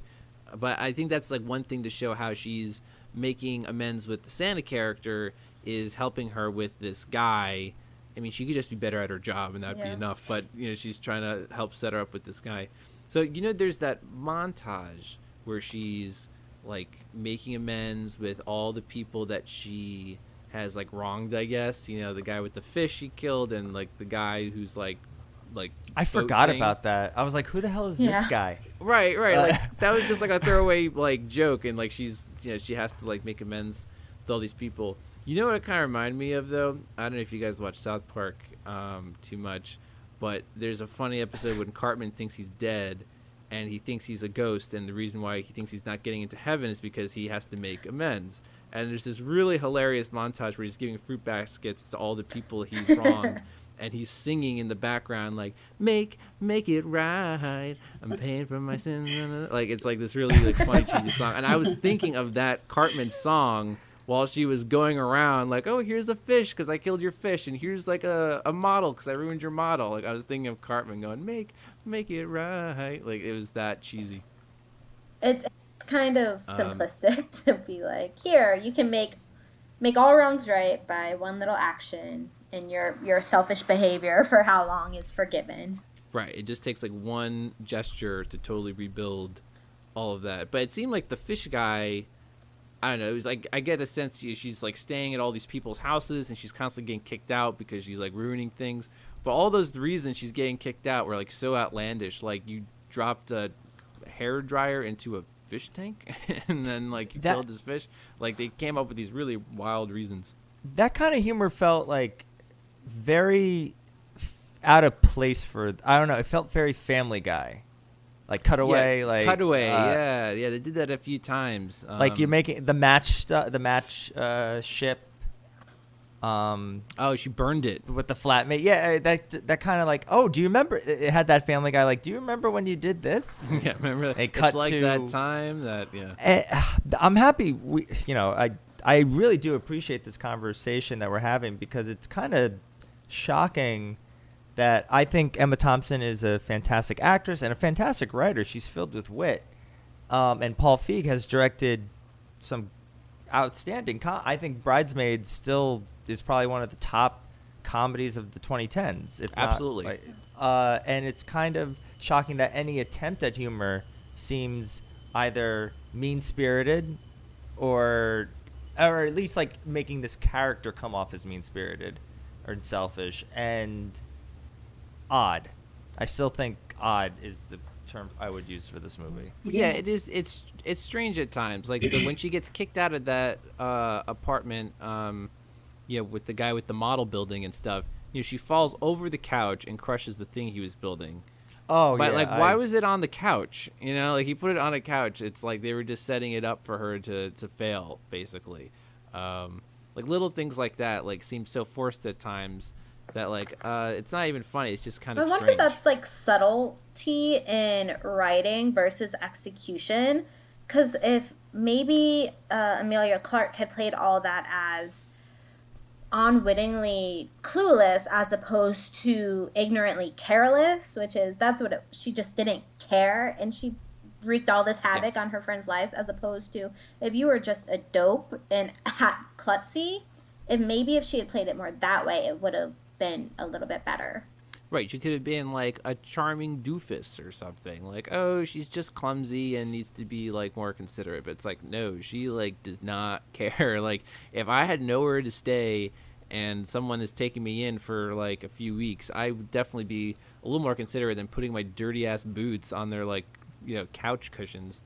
But I think that's like one thing to show how she's making amends with the Santa character is helping her with this guy. I mean, she could just be better at her job and that'd be enough. But, she's trying to help set her up with this guy. So, there's that montage where she's like making amends with all the people that she has like wronged, I guess. The guy with the fish she killed and like the guy who's like I forgot about that. I was like, who the hell is this guy? Right. Like that was just like a throwaway like joke, and like she's she has to like make amends with all these people. You know what it kind of reminded me of though? I don't know if you guys watch South Park too much, but there's a funny episode when Cartman thinks he's dead, and he thinks he's a ghost, and the reason why he thinks he's not getting into heaven is because he has to make amends. And there's this really hilarious montage where he's giving fruit baskets to all the people he's wronged. And he's singing in the background like make it right, I'm paying for my sins, like it's like this really like funny cheesy song. And I was thinking of that Cartman song while she was going around like, oh, here's a fish because I killed your fish, and here's like a model because I ruined your model. Like I was thinking of Cartman going make it right. Like it was that cheesy. It's kind of simplistic to be like, here, you can make all wrongs right by one little action, and your selfish behavior for how long is forgiven. Right. It just takes like one gesture to totally rebuild all of that. But it seemed like the fish guy, I don't know, it was like I get a sense she's like staying at all these people's houses and she's constantly getting kicked out because she's like ruining things. But all those reasons she's getting kicked out were like so outlandish. Like you dropped a hair dryer into a fish tank and then like you killed this fish. Like they came up with these really wild reasons. That kind of humor felt like very out of place for, I don't know, it felt very Family Guy. Like Cutaway, yeah, they did that a few times. Like you're making the match ship. Oh, she burned it. with the flatmate. Yeah, that kind of like, oh, do you remember? It had that Family Guy like, do you remember when you did this? Yeah, remember that? They cut it's like to that time that I'm happy. I really do appreciate this conversation that we're having because it's kind of shocking that I think Emma Thompson is a fantastic actress and a fantastic writer. She's filled with wit. And Paul Feig has directed some outstanding. I think Bridesmaids still is probably one of the top comedies of the 2010s. If not, Absolutely. like, and it's kind of shocking that any attempt at humor seems either mean-spirited or at least like making this character come off as mean-spirited or selfish and odd. I still think odd is the term I would use for this movie. Yeah, it is. It's strange at times. Like when she gets kicked out of that apartment, with the guy with the model building and stuff. She falls over the couch and crushes the thing he was building. Oh, but yeah. why was it on the couch? Like he put it on a couch. It's like they were just setting it up for her to fail, basically. Like little things like that, like seem so forced at times that it's not even funny. It's just kind of. I wonder strange. if that's like subtlety in writing versus execution. Because if maybe Emilia Clarke had played all that as unwittingly clueless as opposed to ignorantly careless, she just didn't care and she wreaked all this havoc on her friends' lives, as opposed to if you were just a dope and klutzy, if she had played it more that way, it would have been a little bit better. Right, she could have been like a charming doofus or something. Like, oh, she's just clumsy and needs to be like more considerate. But it's like, no, she like does not care. Like, if I had nowhere to stay and someone is taking me in for like a few weeks, I would definitely be a little more considerate than putting my dirty ass boots on their couch cushions.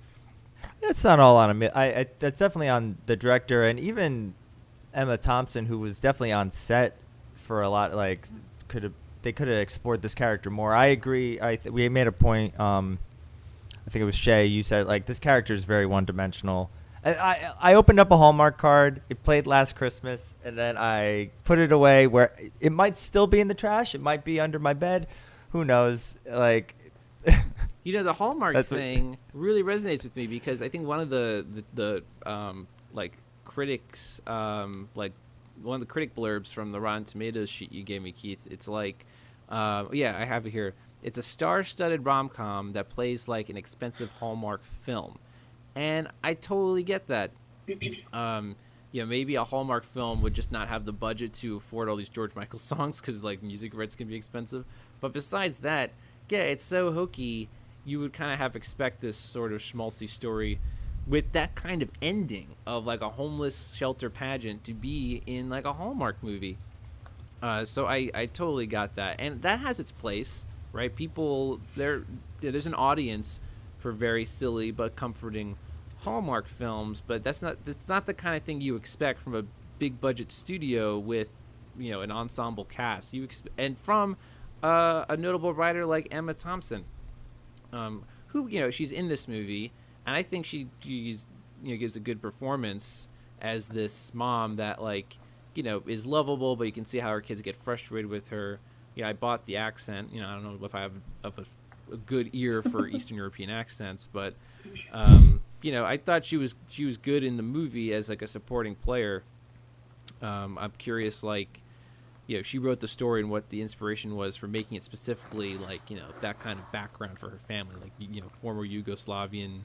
That's not all on that's definitely on the director and even Emma Thompson, who was definitely on set for a lot. Like, they could have explored this character more. I agree. We made a point. I think it was Shay. You said like this character is very one-dimensional. I opened up a Hallmark card. It played Last Christmas, and then I put it away where it might still be in the trash. It might be under my bed. Who knows? Like, the Hallmark thing really resonates with me because I think one of the critics, one of the critic blurbs from the Rotten Tomatoes sheet you gave me, Keith, it's like, I have it here. It's a star-studded rom-com that plays like an expensive Hallmark film. And I totally get that. Maybe a Hallmark film would just not have the budget to afford all these George Michael songs because like music rights can be expensive. But besides that, yeah, it's so hokey. You would kind of expect this sort of schmaltzy story with that kind of ending of like a homeless shelter pageant to be in like a Hallmark movie. So I totally got that, and that has its place, right? People there's an audience for very silly but comforting Hallmark films, but that's not the kind of thing you expect from a big budget studio with an ensemble cast. And from a notable writer like Emma Thompson, who she's in this movie, and I think she's gives a good performance as this mom that is lovable, but you can see how her kids get frustrated with her. I bought the accent. I don't know if I have a good ear for Eastern European accents, but I thought she was good in the movie as like a supporting player. I'm curious, she wrote the story and what the inspiration was for making it specifically that kind of background for her family, former Yugoslavian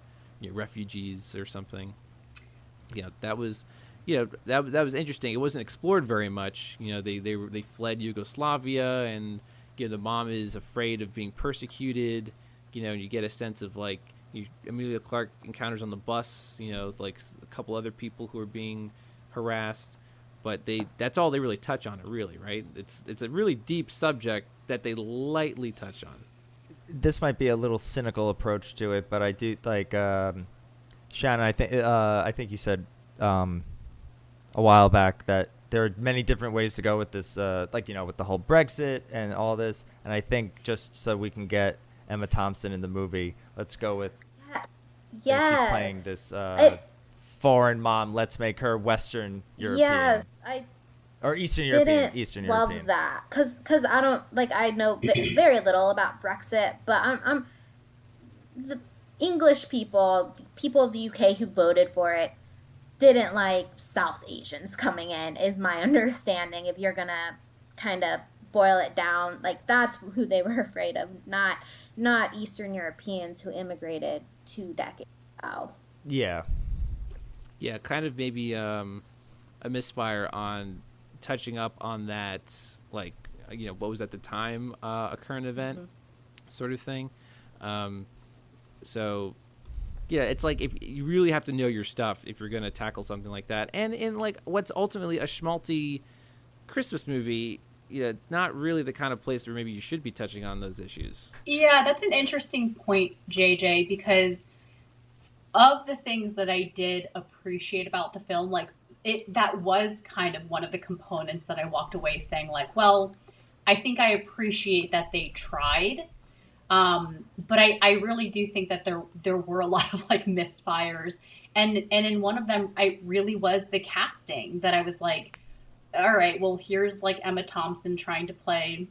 refugees or something. That was that was interesting. It wasn't explored very much. They fled Yugoslavia, and the mom is afraid of being persecuted. And you get a sense of Emilia Clarke encounters on the bus. With a couple other people who are being harassed, but that's all they really touch on it. Really, right? It's a really deep subject that they lightly touch on. This might be a little cynical approach to it, but I do Shannon. I think you said a while back that there are many different ways to go with this, with the whole Brexit and all this. And I think just so we can get Emma Thompson in the movie, let's go with she's playing this foreign mom. Let's make her Western European. Yes, Or Eastern European. didn't Eastern love European. that because I don't like I know very little about Brexit, but I'm the English people of the UK who voted for it didn't like South Asians coming in is my understanding. If you're gonna kind of boil it down, like that's who they were afraid of, not Eastern Europeans who immigrated 2 decades ago. Yeah. Yeah, kind of maybe a misfire on touching up on that, like, what was at the time a current event sort of thing. So, yeah, it's like if you really have to know your stuff if you're going to tackle something like that. And in, like, what's ultimately a schmaltzy Christmas movie, not really the kind of place where maybe you should be touching on those issues. Yeah, that's an interesting point, JJ, because of the things that I did appreciate about the film, like, that was kind of one of the components that I walked away saying, like, well, I think I appreciate that they tried. But I really do think that there were a lot of like misfires. And in one of them, I really was the casting that I was like, all right, well, here's like Emma Thompson trying to play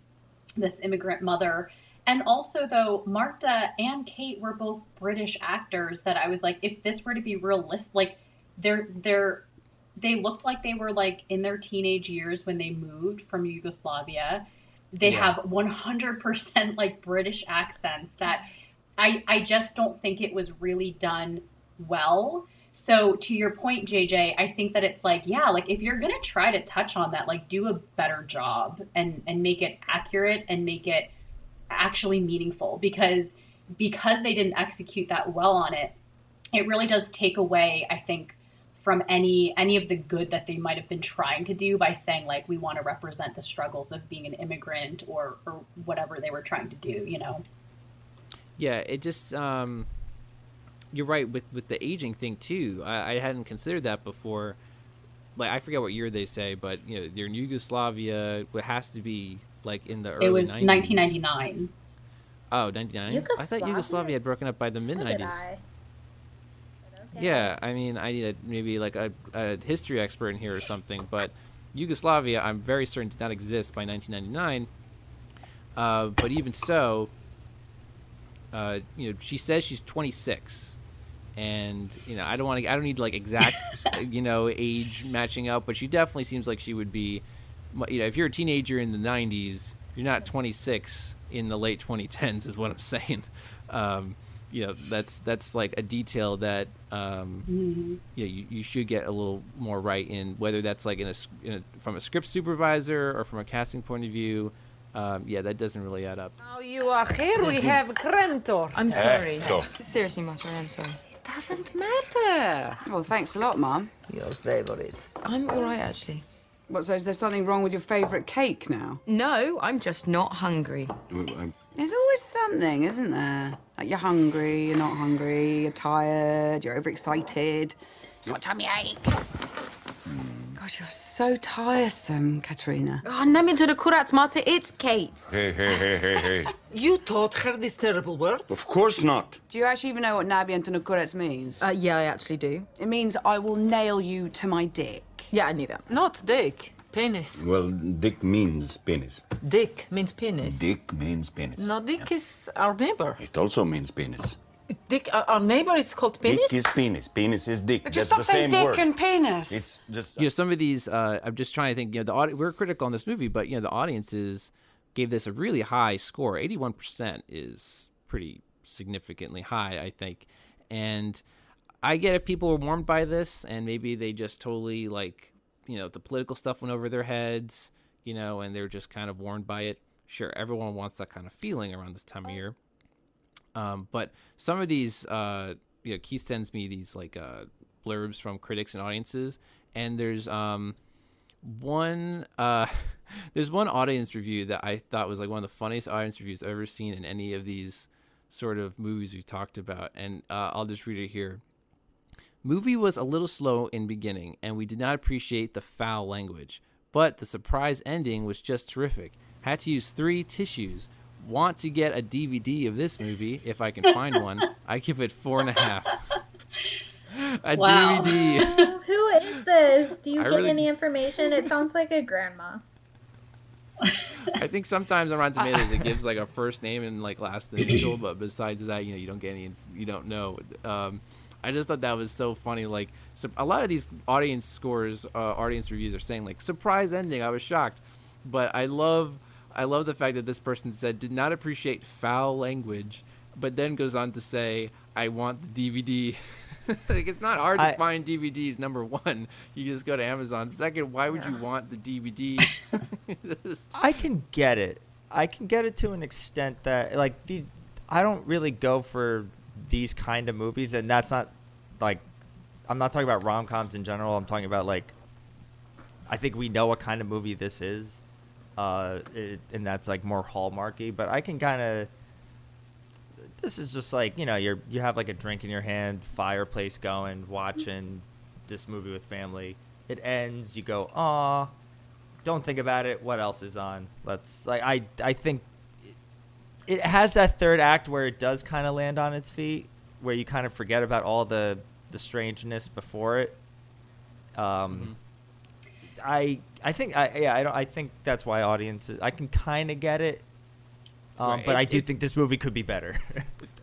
this immigrant mother. And also, though, Marta and Kate were both British actors that I was like, if this were to be realistic, like they looked like they were like in their teenage years when they moved from Yugoslavia. They have 100% like British accents that I just don't think it was really done well. So to your point, JJ, I think that it's like, yeah, like if you're going to try to touch on that, like do a better job and make it accurate and make it actually meaningful because they didn't execute that well on it. It really does take away, I think, from any of the good that they might have been trying to do by saying like we want to represent the struggles of being an immigrant or whatever they were trying to do, Yeah, it just you're right with the aging thing too. I hadn't considered that before. Like I forget what year they say, but they're in Yugoslavia. It has to be like in the early 90s. It was 1999. Oh, 99? I thought Yugoslavia had broken up by the mid-90s. Yeah, I mean, I need maybe like a history expert in here or something, but Yugoslavia, I'm very certain did not exist by 1999. But even so, she says she's 26, and I don't need like exact age matching up, but she definitely seems like she would be, if you're a teenager in the 90s, you're not 26 in the late 2010s, is what I'm saying. That's like a detail that you should get a little more right in, whether that's like from a script supervisor or from a casting point of view. That doesn't really add up. Now you are here, we have Krentor. I'm sorry. Seriously, Ma, sorry, I'm sorry. It doesn't matter. Well, thanks a lot, Mum. Your favorite. I'm all right, actually. What, so is there something wrong with your favourite cake now? No, I'm just not hungry. There's always something, isn't there? Like you're hungry, you're not hungry, you're tired, you're overexcited, you've got a tummy ache. Gosh, you're so tiresome, Katerina. Oh, name to the kurat, Marta. It's Kate. Hey. You taught her these terrible words? Of course not. Do you actually even know what Nabi and Tunukurets means? Yeah, I actually do. It means I will nail you to my dick. Yeah, I knew that. Not dick. Penis. Well, dick means penis. Dick means penis. Dick means penis. No, Dick is our neighbor. It also means penis. Dick, our neighbor is called penis? Dick is penis. Penis is dick. Just That's stop the same saying dick word. and penis. It's just... Some of these, I'm just trying to think, we're critical on this movie, but, the audiences gave this a really high score. 81% is pretty significantly high, I think. And I get if people were warmed by this and maybe they just totally, like, the political stuff went over their heads, and they're just kind of warmed by it. Sure, everyone wants that kind of feeling around this time of year. But some of these, Keith sends me these like blurbs from critics and audiences, and there's one audience review that I thought was like one of the funniest audience reviews I've ever seen in any of these sort of movies we've talked about, and I'll just read it here. Movie was a little slow in beginning, and we did not appreciate the foul language, but the surprise ending was just terrific. Had to use 3 tissues. Want to get a DVD of this movie if I can find one. I give it 4.5. A Wow. DVD. Who is this? Alice, do you I get really- any information? It sounds like a grandma. I think sometimes on Rotten Tomatoes it gives like a first name and like last initial, but besides that, you don't get any, you don't know. I just thought that was so funny. Like, so a lot of these audience scores, audience reviews are saying like surprise ending. I was shocked, but I love the fact that this person said did not appreciate foul language, but then goes on to say I want the DVD. Like, it's not hard to find DVDs. Number one, you just go to Amazon. Second, why would you want the DVD? I can get it. I can get it to an extent that like I don't really go for these kind of movies, and that's not like I'm not talking about rom-coms in general. I'm talking about like I think we know what kind of movie this is, and that's like more Hallmarky. But I can kind of. This is just like, you have like a drink in your hand, fireplace going, watching this movie with family. It ends, you go, aw, don't think about it. What else is on? Let's like I think it has that third act where it does kind of land on its feet, where you kind of forget about all the strangeness before it. I think that's why audiences, I can kind of get it. Right. But I do think this movie could be better.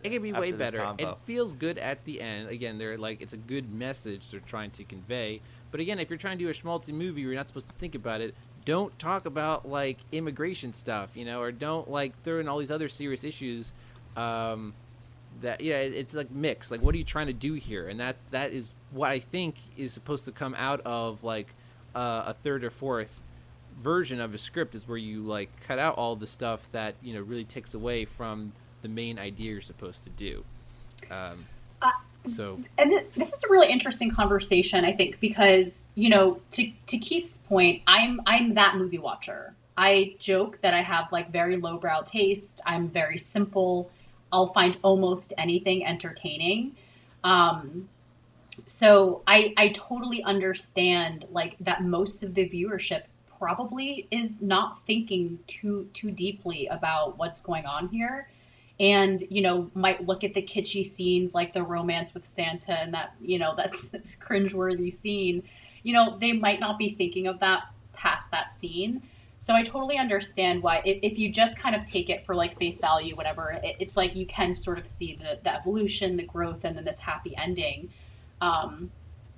It can be way after this better. combo. It feels good at the end. Again, they're like it's a good message they're trying to convey. But again, if you're trying to do a schmaltzy movie where you're not supposed to think about it, don't talk about like immigration stuff, or don't like throw in all these other serious issues. It's like mixed. Like, what are you trying to do here? And that is what I think is supposed to come out of like a third or fourth version of a script, is where you like cut out all the stuff that really takes away from the main idea you're supposed to do. This is a really interesting conversation, I think, because to Keith's point, I'm that movie watcher. I joke that I have like very lowbrow taste. I'm very simple. I'll find almost anything entertaining. So I totally understand like that most of the viewership probably is not thinking too deeply about what's going on here, and might look at the kitschy scenes like the romance with Santa and that that's cringeworthy scene. They might not be thinking of that past that scene. So I totally understand why if you just kind of take it for like face value, whatever, it's like you can sort of see the evolution, the growth, and then this happy ending.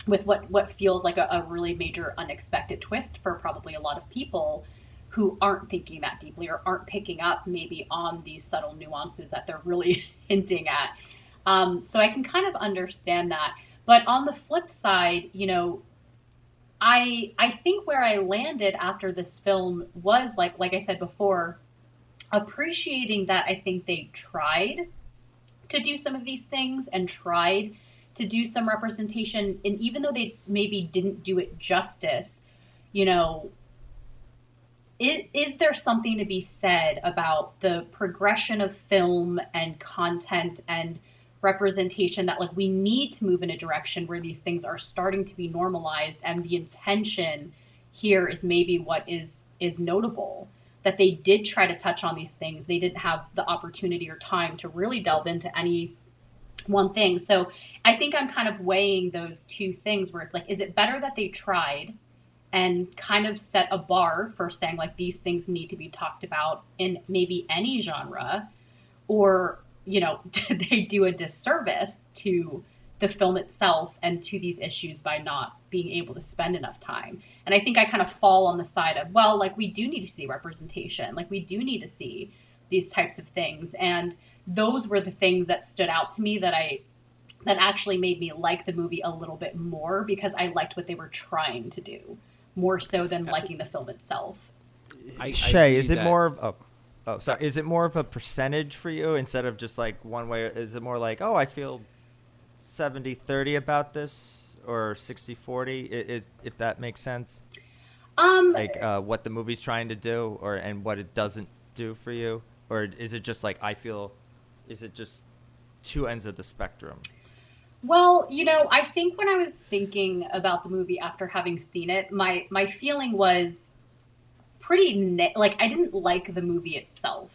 With what feels like a really major unexpected twist for probably a lot of people who aren't thinking that deeply or aren't picking up maybe on these subtle nuances that they're really hinting at. So I can kind of understand that. But on the flip side, I think where I landed after this film was like I said before, appreciating that I think they tried to do some of these things and tried to do some representation, and even though they maybe didn't do it justice, is there something to be said about the progression of film and content and representation that like we need to move in a direction where these things are starting to be normalized, and the intention here is maybe what is notable, that they did try to touch on these things. They didn't have the opportunity or time to really delve into any one thing. So I think I'm kind of weighing those two things where it's like, is it better that they tried and kind of set a bar for saying like these things need to be talked about in maybe any genre, or did they do a disservice to the film itself and to these issues by not being able to spend enough time? And I think I kind of fall on the side of, well, like we do need to see representation, like we do need to see these types of things. And those were the things that stood out to me that actually made me like the movie a little bit more, because I liked what they were trying to do more so than liking the film itself. Shay, is it more of sorry, is it more of a percentage for you instead of just like one way? Is it more like, oh, I feel 70-30 about this, or 60-40, if that makes sense? Like what the movie's trying to do, and what it doesn't do for you? Or is it just like is it just two ends of the spectrum? Well, I think when I was thinking about the movie after having seen it, my feeling was pretty like I didn't like the movie itself,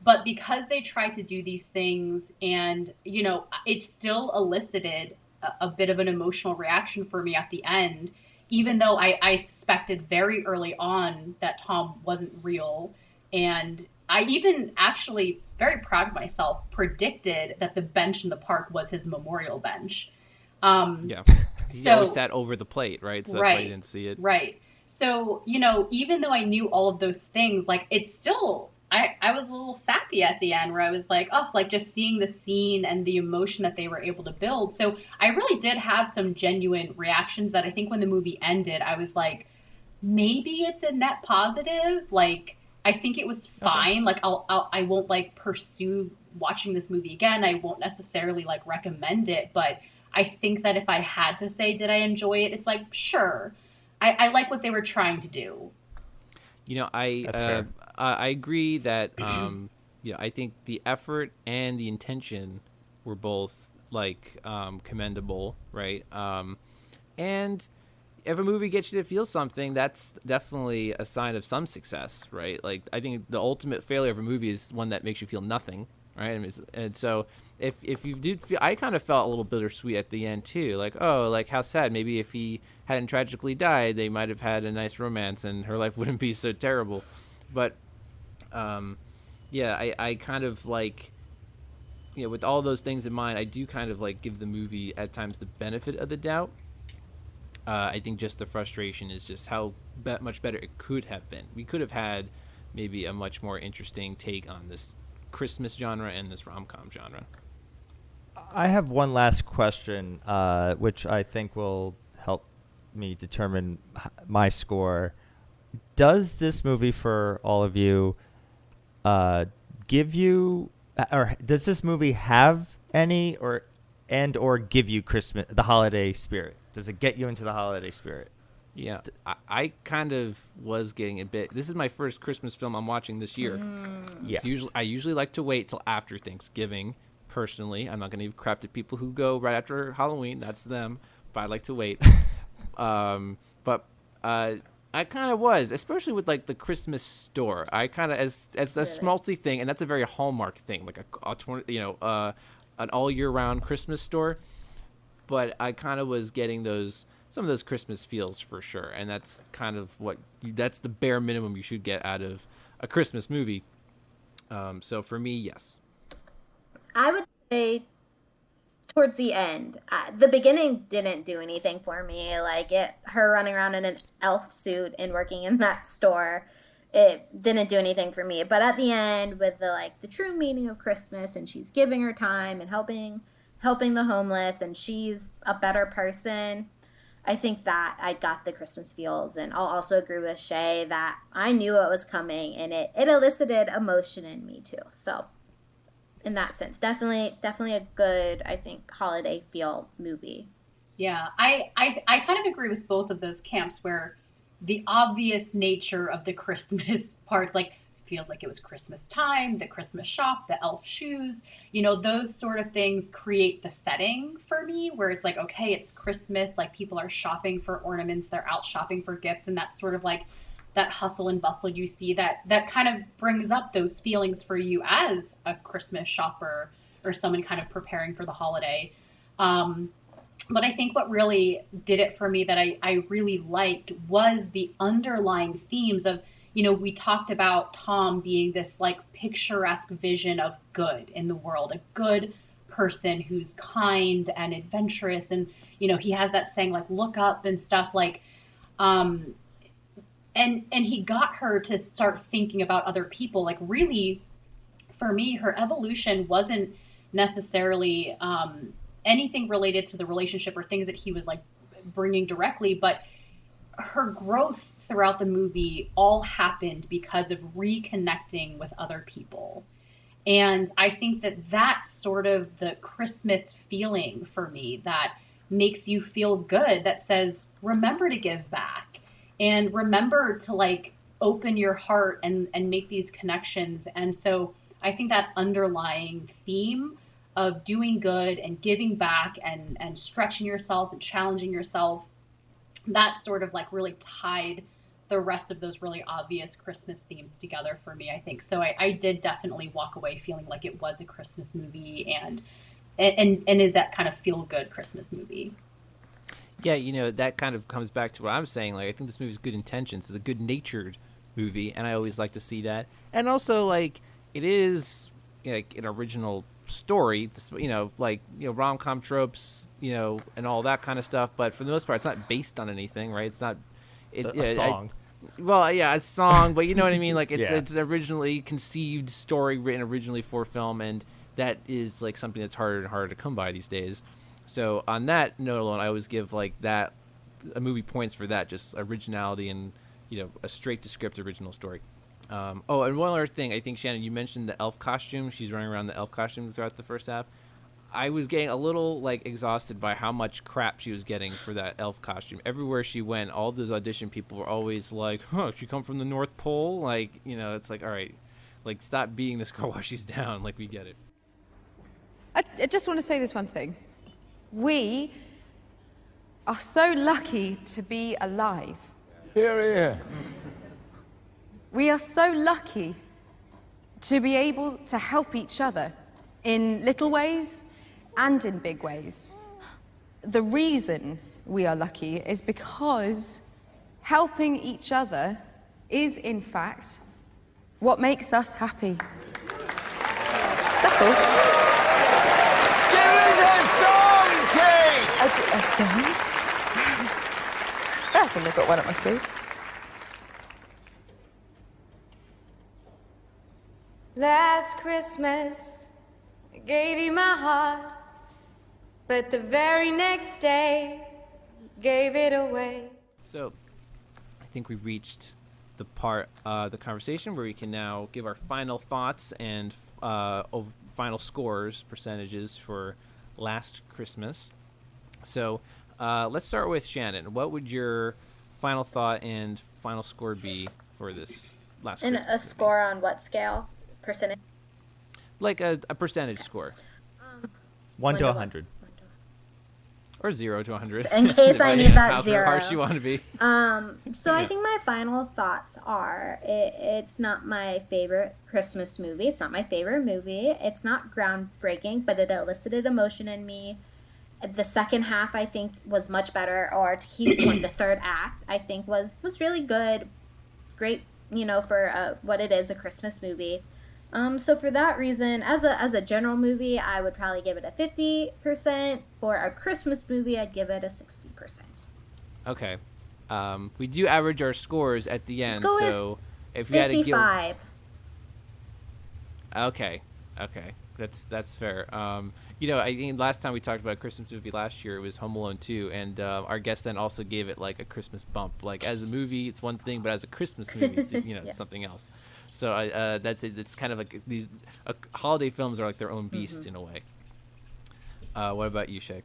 but because they tried to do these things and it still elicited a bit of an emotional reaction for me at the end. even though I suspected very early on that Tom wasn't real, and I even actually, very proud of myself, predicted that the bench in the park was his memorial bench. Yeah. He So always sat over the plate, right? So that's why you didn't see it. right. So, even though I knew all of those things, like, it's still, I was a little sappy at the end where I was like, oh, like, just seeing the scene and the emotion that they were able to build. So I really did have some genuine reactions that I think when the movie ended, I was like, maybe it's a net positive. Like, I think it was fine. Like, I won't, like, pursue watching this movie again. I won't necessarily, like, recommend it. But I think that if I had to say, did I enjoy it? It's like, sure. I like what they were trying to do. I agree that I think the effort and the intention were both like commendable, right? And if a movie gets you to feel something, that's definitely a sign of some success, right? Like, I think the ultimate failure of a movie is one that makes you feel nothing, right? I mean, and so if you did feel, I kind of felt a little bittersweet at the end too, like, oh, like, how sad. Maybe if he hadn't tragically died, they might have had a nice romance and her life wouldn't be so terrible. But I kind of like, with all those things in mind, I do kind of like give the movie at times the benefit of the doubt. I think just the frustration is just how much better it could have been. We could have had maybe a much more interesting take on this Christmas genre and this rom-com genre. I have one last question, which I think will help me determine my score. Does this movie, for all of you, give you, or does this movie have any or give you the holiday spirit? Does it get you into the holiday spirit? Yeah, I kind of was getting a bit. This is my first Christmas film I'm watching this year. Yes. I usually like to wait till after Thanksgiving. Personally, I'm not going to give crap to people who go right after Halloween. That's them. But I like to wait. But I kind of was, especially with like the Christmas store. I kind of as a schmaltzy thing, and that's a very Hallmark thing, like an all year round Christmas store. But I kind of was getting some of those Christmas feels for sure, and that's kind of that's the bare minimum you should get out of a Christmas movie. So for me, yes. I would say towards the end. The beginning didn't do anything for me. Like, her running around in an elf suit and working in that store, it didn't do anything for me. But at the end, with the true meaning of Christmas, and she's giving her time and helping the homeless, and she's a better person, I think that I got the Christmas feels. And I'll also agree with Shay that I knew it was coming, and it elicited emotion in me too. So in that sense, definitely a good, I think, holiday feel movie. Yeah, I kind of agree with both of those camps, where the obvious nature of the Christmas part, like, feels like it was Christmas time, the Christmas shop, the elf shoes, those sort of things create the setting for me, where it's like, okay, it's Christmas, like, people are shopping for ornaments, they're out shopping for gifts, and that's sort of like that hustle and bustle you see that kind of brings up those feelings for you as a Christmas shopper or someone kind of preparing for the holiday. But I think what really did it for me that I really liked was the underlying themes of, we talked about Tom being this like picturesque vision of good in the world, a good person who's kind and adventurous. And, he has that saying like, look up and stuff, like, and he got her to start thinking about other people. Like, really, for me, her evolution wasn't necessarily anything related to the relationship or things that he was like bringing directly, but her growth throughout the movie all happened because of reconnecting with other people. And I think that that's sort of the Christmas feeling for me that makes you feel good, that says, remember to give back. And remember to like open your heart and make these connections. And so I think that underlying theme of doing good and giving back and stretching yourself and challenging yourself, that sort of like really tied the rest of those really obvious Christmas themes together for me, I think. So I did definitely walk away feeling like it was a Christmas movie and is that kind of feel good Christmas movie. Yeah, that kind of comes back to what I'm saying. Like, I think this movie's good intentions. It's a good-natured movie, and I always like to see that. And also, like, it is like an original story. Rom-com tropes, and all that kind of stuff. But for the most part, it's not based on anything, right? It's not A song. A song, but you know what I mean. Like, it's Yeah. it's an originally conceived story written originally for film, and that is like something that's harder and harder to come by these days. So on that note alone, I always give like that a movie points for that, just originality and a straight to script original story. And one other thing, I think Shannon, you mentioned the elf costume. She's running around the elf costume throughout the first half. I was getting a little like exhausted by how much crap she was getting for that elf costume. Everywhere she went, all those audition people were always like, "Huh, she come from the North Pole?" Like, it's like, all right, like stop beating this girl while she's down. Like, we get it. I just want to say this one thing. We are so lucky to be alive. Here, here. We are so lucky to be able to help each other in little ways and in big ways. The reason we are lucky is because helping each other is, in fact, what makes us happy. That's all. Give us a song, Kate! A song? I think I've got one up my sleeve. Last Christmas, I gave you my heart, but the very next day, gave it away. So, I think we've reached the part of the conversation where we can now give our final thoughts and final scores, percentages for Last Christmas. So, let's start with Shannon. What would your final thought and final score be for this Last And Christmas a score on what scale? Percentage? Like a percentage score. 1 to 100. Or 0 to 100. In case I need that How 0. harsh you want to be. So I think my final thoughts are it's not my favorite Christmas movie. It's not my favorite movie. It's not groundbreaking, but it elicited emotion in me. The second half, I think, was much better. Or to Keith's point, the third act, I think, was really good. Great, for what it is, a Christmas movie. So for that reason, as a general movie, I would probably give it a 50%. For a Christmas movie, I'd give it a 60%. Okay. We do average our scores at the end, Let's go so with if you had to give 55. Okay. That's fair. I think last time we talked about a Christmas movie last year, it was Home Alone 2, and our guest then also gave it like a Christmas bump. Like, as a movie, it's one thing, but as a Christmas movie, it's, Yeah. it's something else. So that's it. It's kind of like these holiday films are like their own beast in a way. What about you, Shay?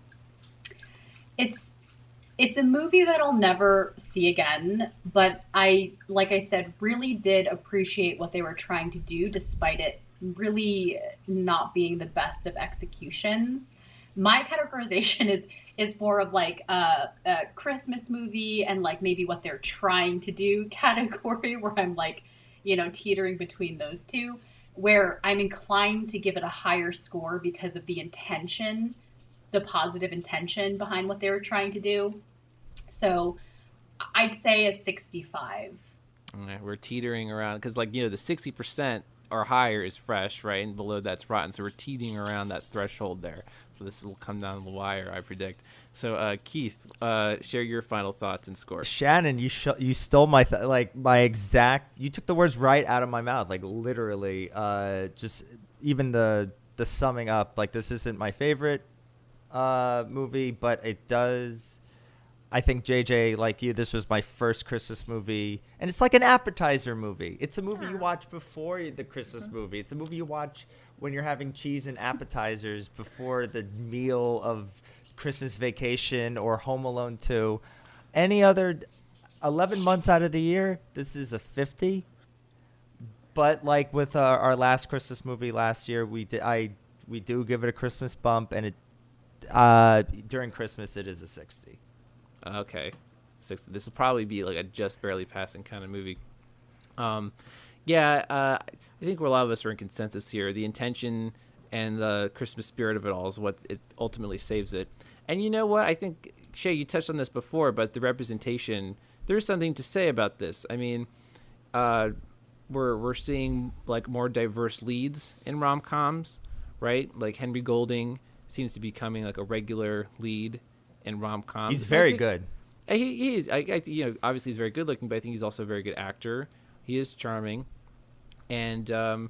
It's a movie that I'll never see again, but like I said, really did appreciate what they were trying to do, despite it really not being the best of executions. My categorization is more of like a Christmas movie and like maybe what they're trying to do category, where I'm like, teetering between those two, where I'm inclined to give it a higher score because of the intention, the positive intention behind what they were trying to do. So I'd say a 65. Okay, we're teetering around because, the 60% or higher is fresh, right? And below that's rotten. So we're teetering around that threshold there. So this will come down the wire, I predict. So Keith, share your final thoughts and score. Shannon, you stole my my exact. You took the words right out of my mouth, like literally. Just even the summing up. Like, this isn't my favorite movie, but it does. I think JJ, like you, this was my first Christmas movie, and it's like an appetizer movie. It's a movie you watch before the Christmas movie. It's a movie you watch when you're having cheese and appetizers before the meal of Christmas Vacation or Home Alone 2. Any other 11 months out of the year, this is a 50. But like with our last Christmas movie last year, we do give it a Christmas bump, and it during Christmas it is a 60. Okay. This will probably be like a just barely passing kind of movie. I think where a lot of us are in consensus here. The intention and the Christmas spirit of it all is what it ultimately saves it. And you know what? I think, Shay, you touched on this before, but the representation, there's something to say about this. I mean, we're seeing like more diverse leads in rom-coms, right? Like Henry Golding seems to be becoming like a regular lead in rom-coms. He's very good. He is. Obviously he's very good looking, but I think he's also a very good actor. He is charming, and and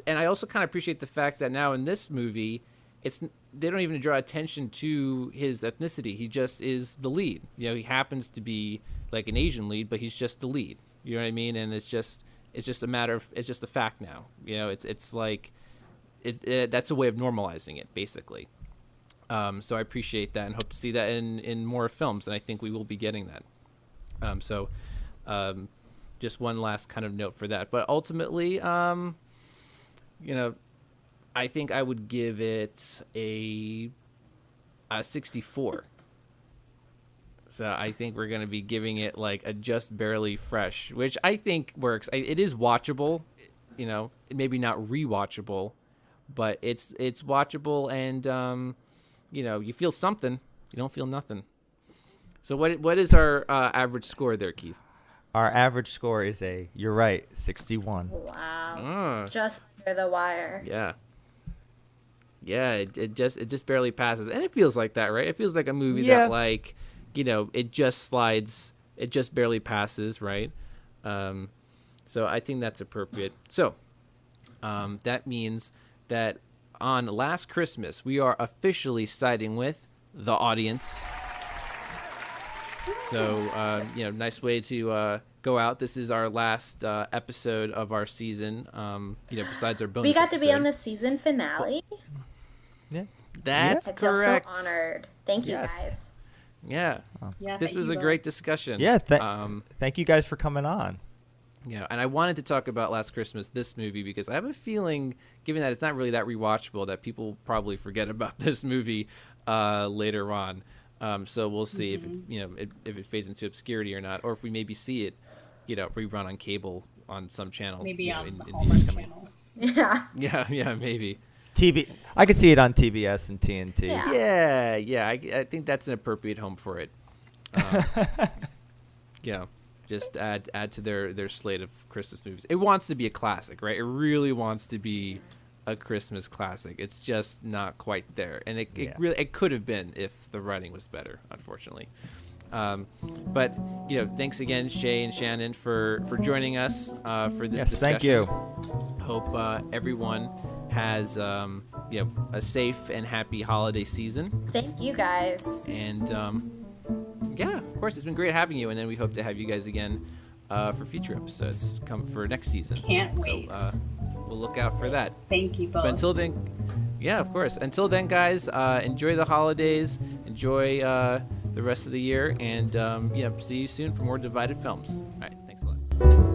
I also kind of appreciate the fact that now in this movie, they don't even draw attention to his ethnicity. He just is the lead. He happens to be like an Asian lead, but he's just the lead. You know what I mean? And it's just a matter of, it's just a fact now. It's like that's a way of normalizing it, basically. So I appreciate that and hope to see that in more films, and I think we will be getting that. Just one last kind of note for that. But ultimately, I think I would give it a 64. So I think we're going to be giving it like a just barely fresh, which I think works. It is watchable, maybe not rewatchable, but it's watchable, and you feel something. You don't feel nothing. So what is our average score there, Keith? Our average score is you're right, 61. Wow. Just under the wire. Yeah. Yeah, it just barely passes. And it feels like that, right? It feels like a movie that like, it just slides, it just barely passes, right? So I think that's appropriate. So that means that on Last Christmas, we are officially siding with the audience. So, nice way to go out. This is our last episode of our season. Besides our bonus we got to be episode. on the season finale. Yeah, that's correct. I feel so honored. Thank you guys. Yeah. This was a great discussion. Yeah. Thank you guys for coming on. Yeah, and I wanted to talk about Last Christmas, this movie, because I have a feeling, given that it's not really that rewatchable, that people probably forget about this movie later on. So we'll see if it fades into obscurity or not, or if we maybe see it, rerun on cable on some channel. Maybe on in the Hallmark channel. Yeah. Yeah, maybe. I could see it on TBS and TNT. Yeah. I think that's an appropriate home for it. Just add to their slate of Christmas movies. It wants to be a classic, right? It really wants to be a Christmas classic. It's just not quite there, and it could have been if the writing was better, unfortunately. But thanks again, Shay and Shannon, for joining us for this discussion. Thank you. Hope everyone has a safe and happy holiday season. Thank you guys. And of course, it's been great having you, and then we hope to have you guys again for future episodes come for next season. Can't wait. So we'll look out for that. Thank you both. But until then, of course. Until then, guys, enjoy the holidays, enjoy the rest of the year, and see you soon for more Divided Films. All right, thanks a lot.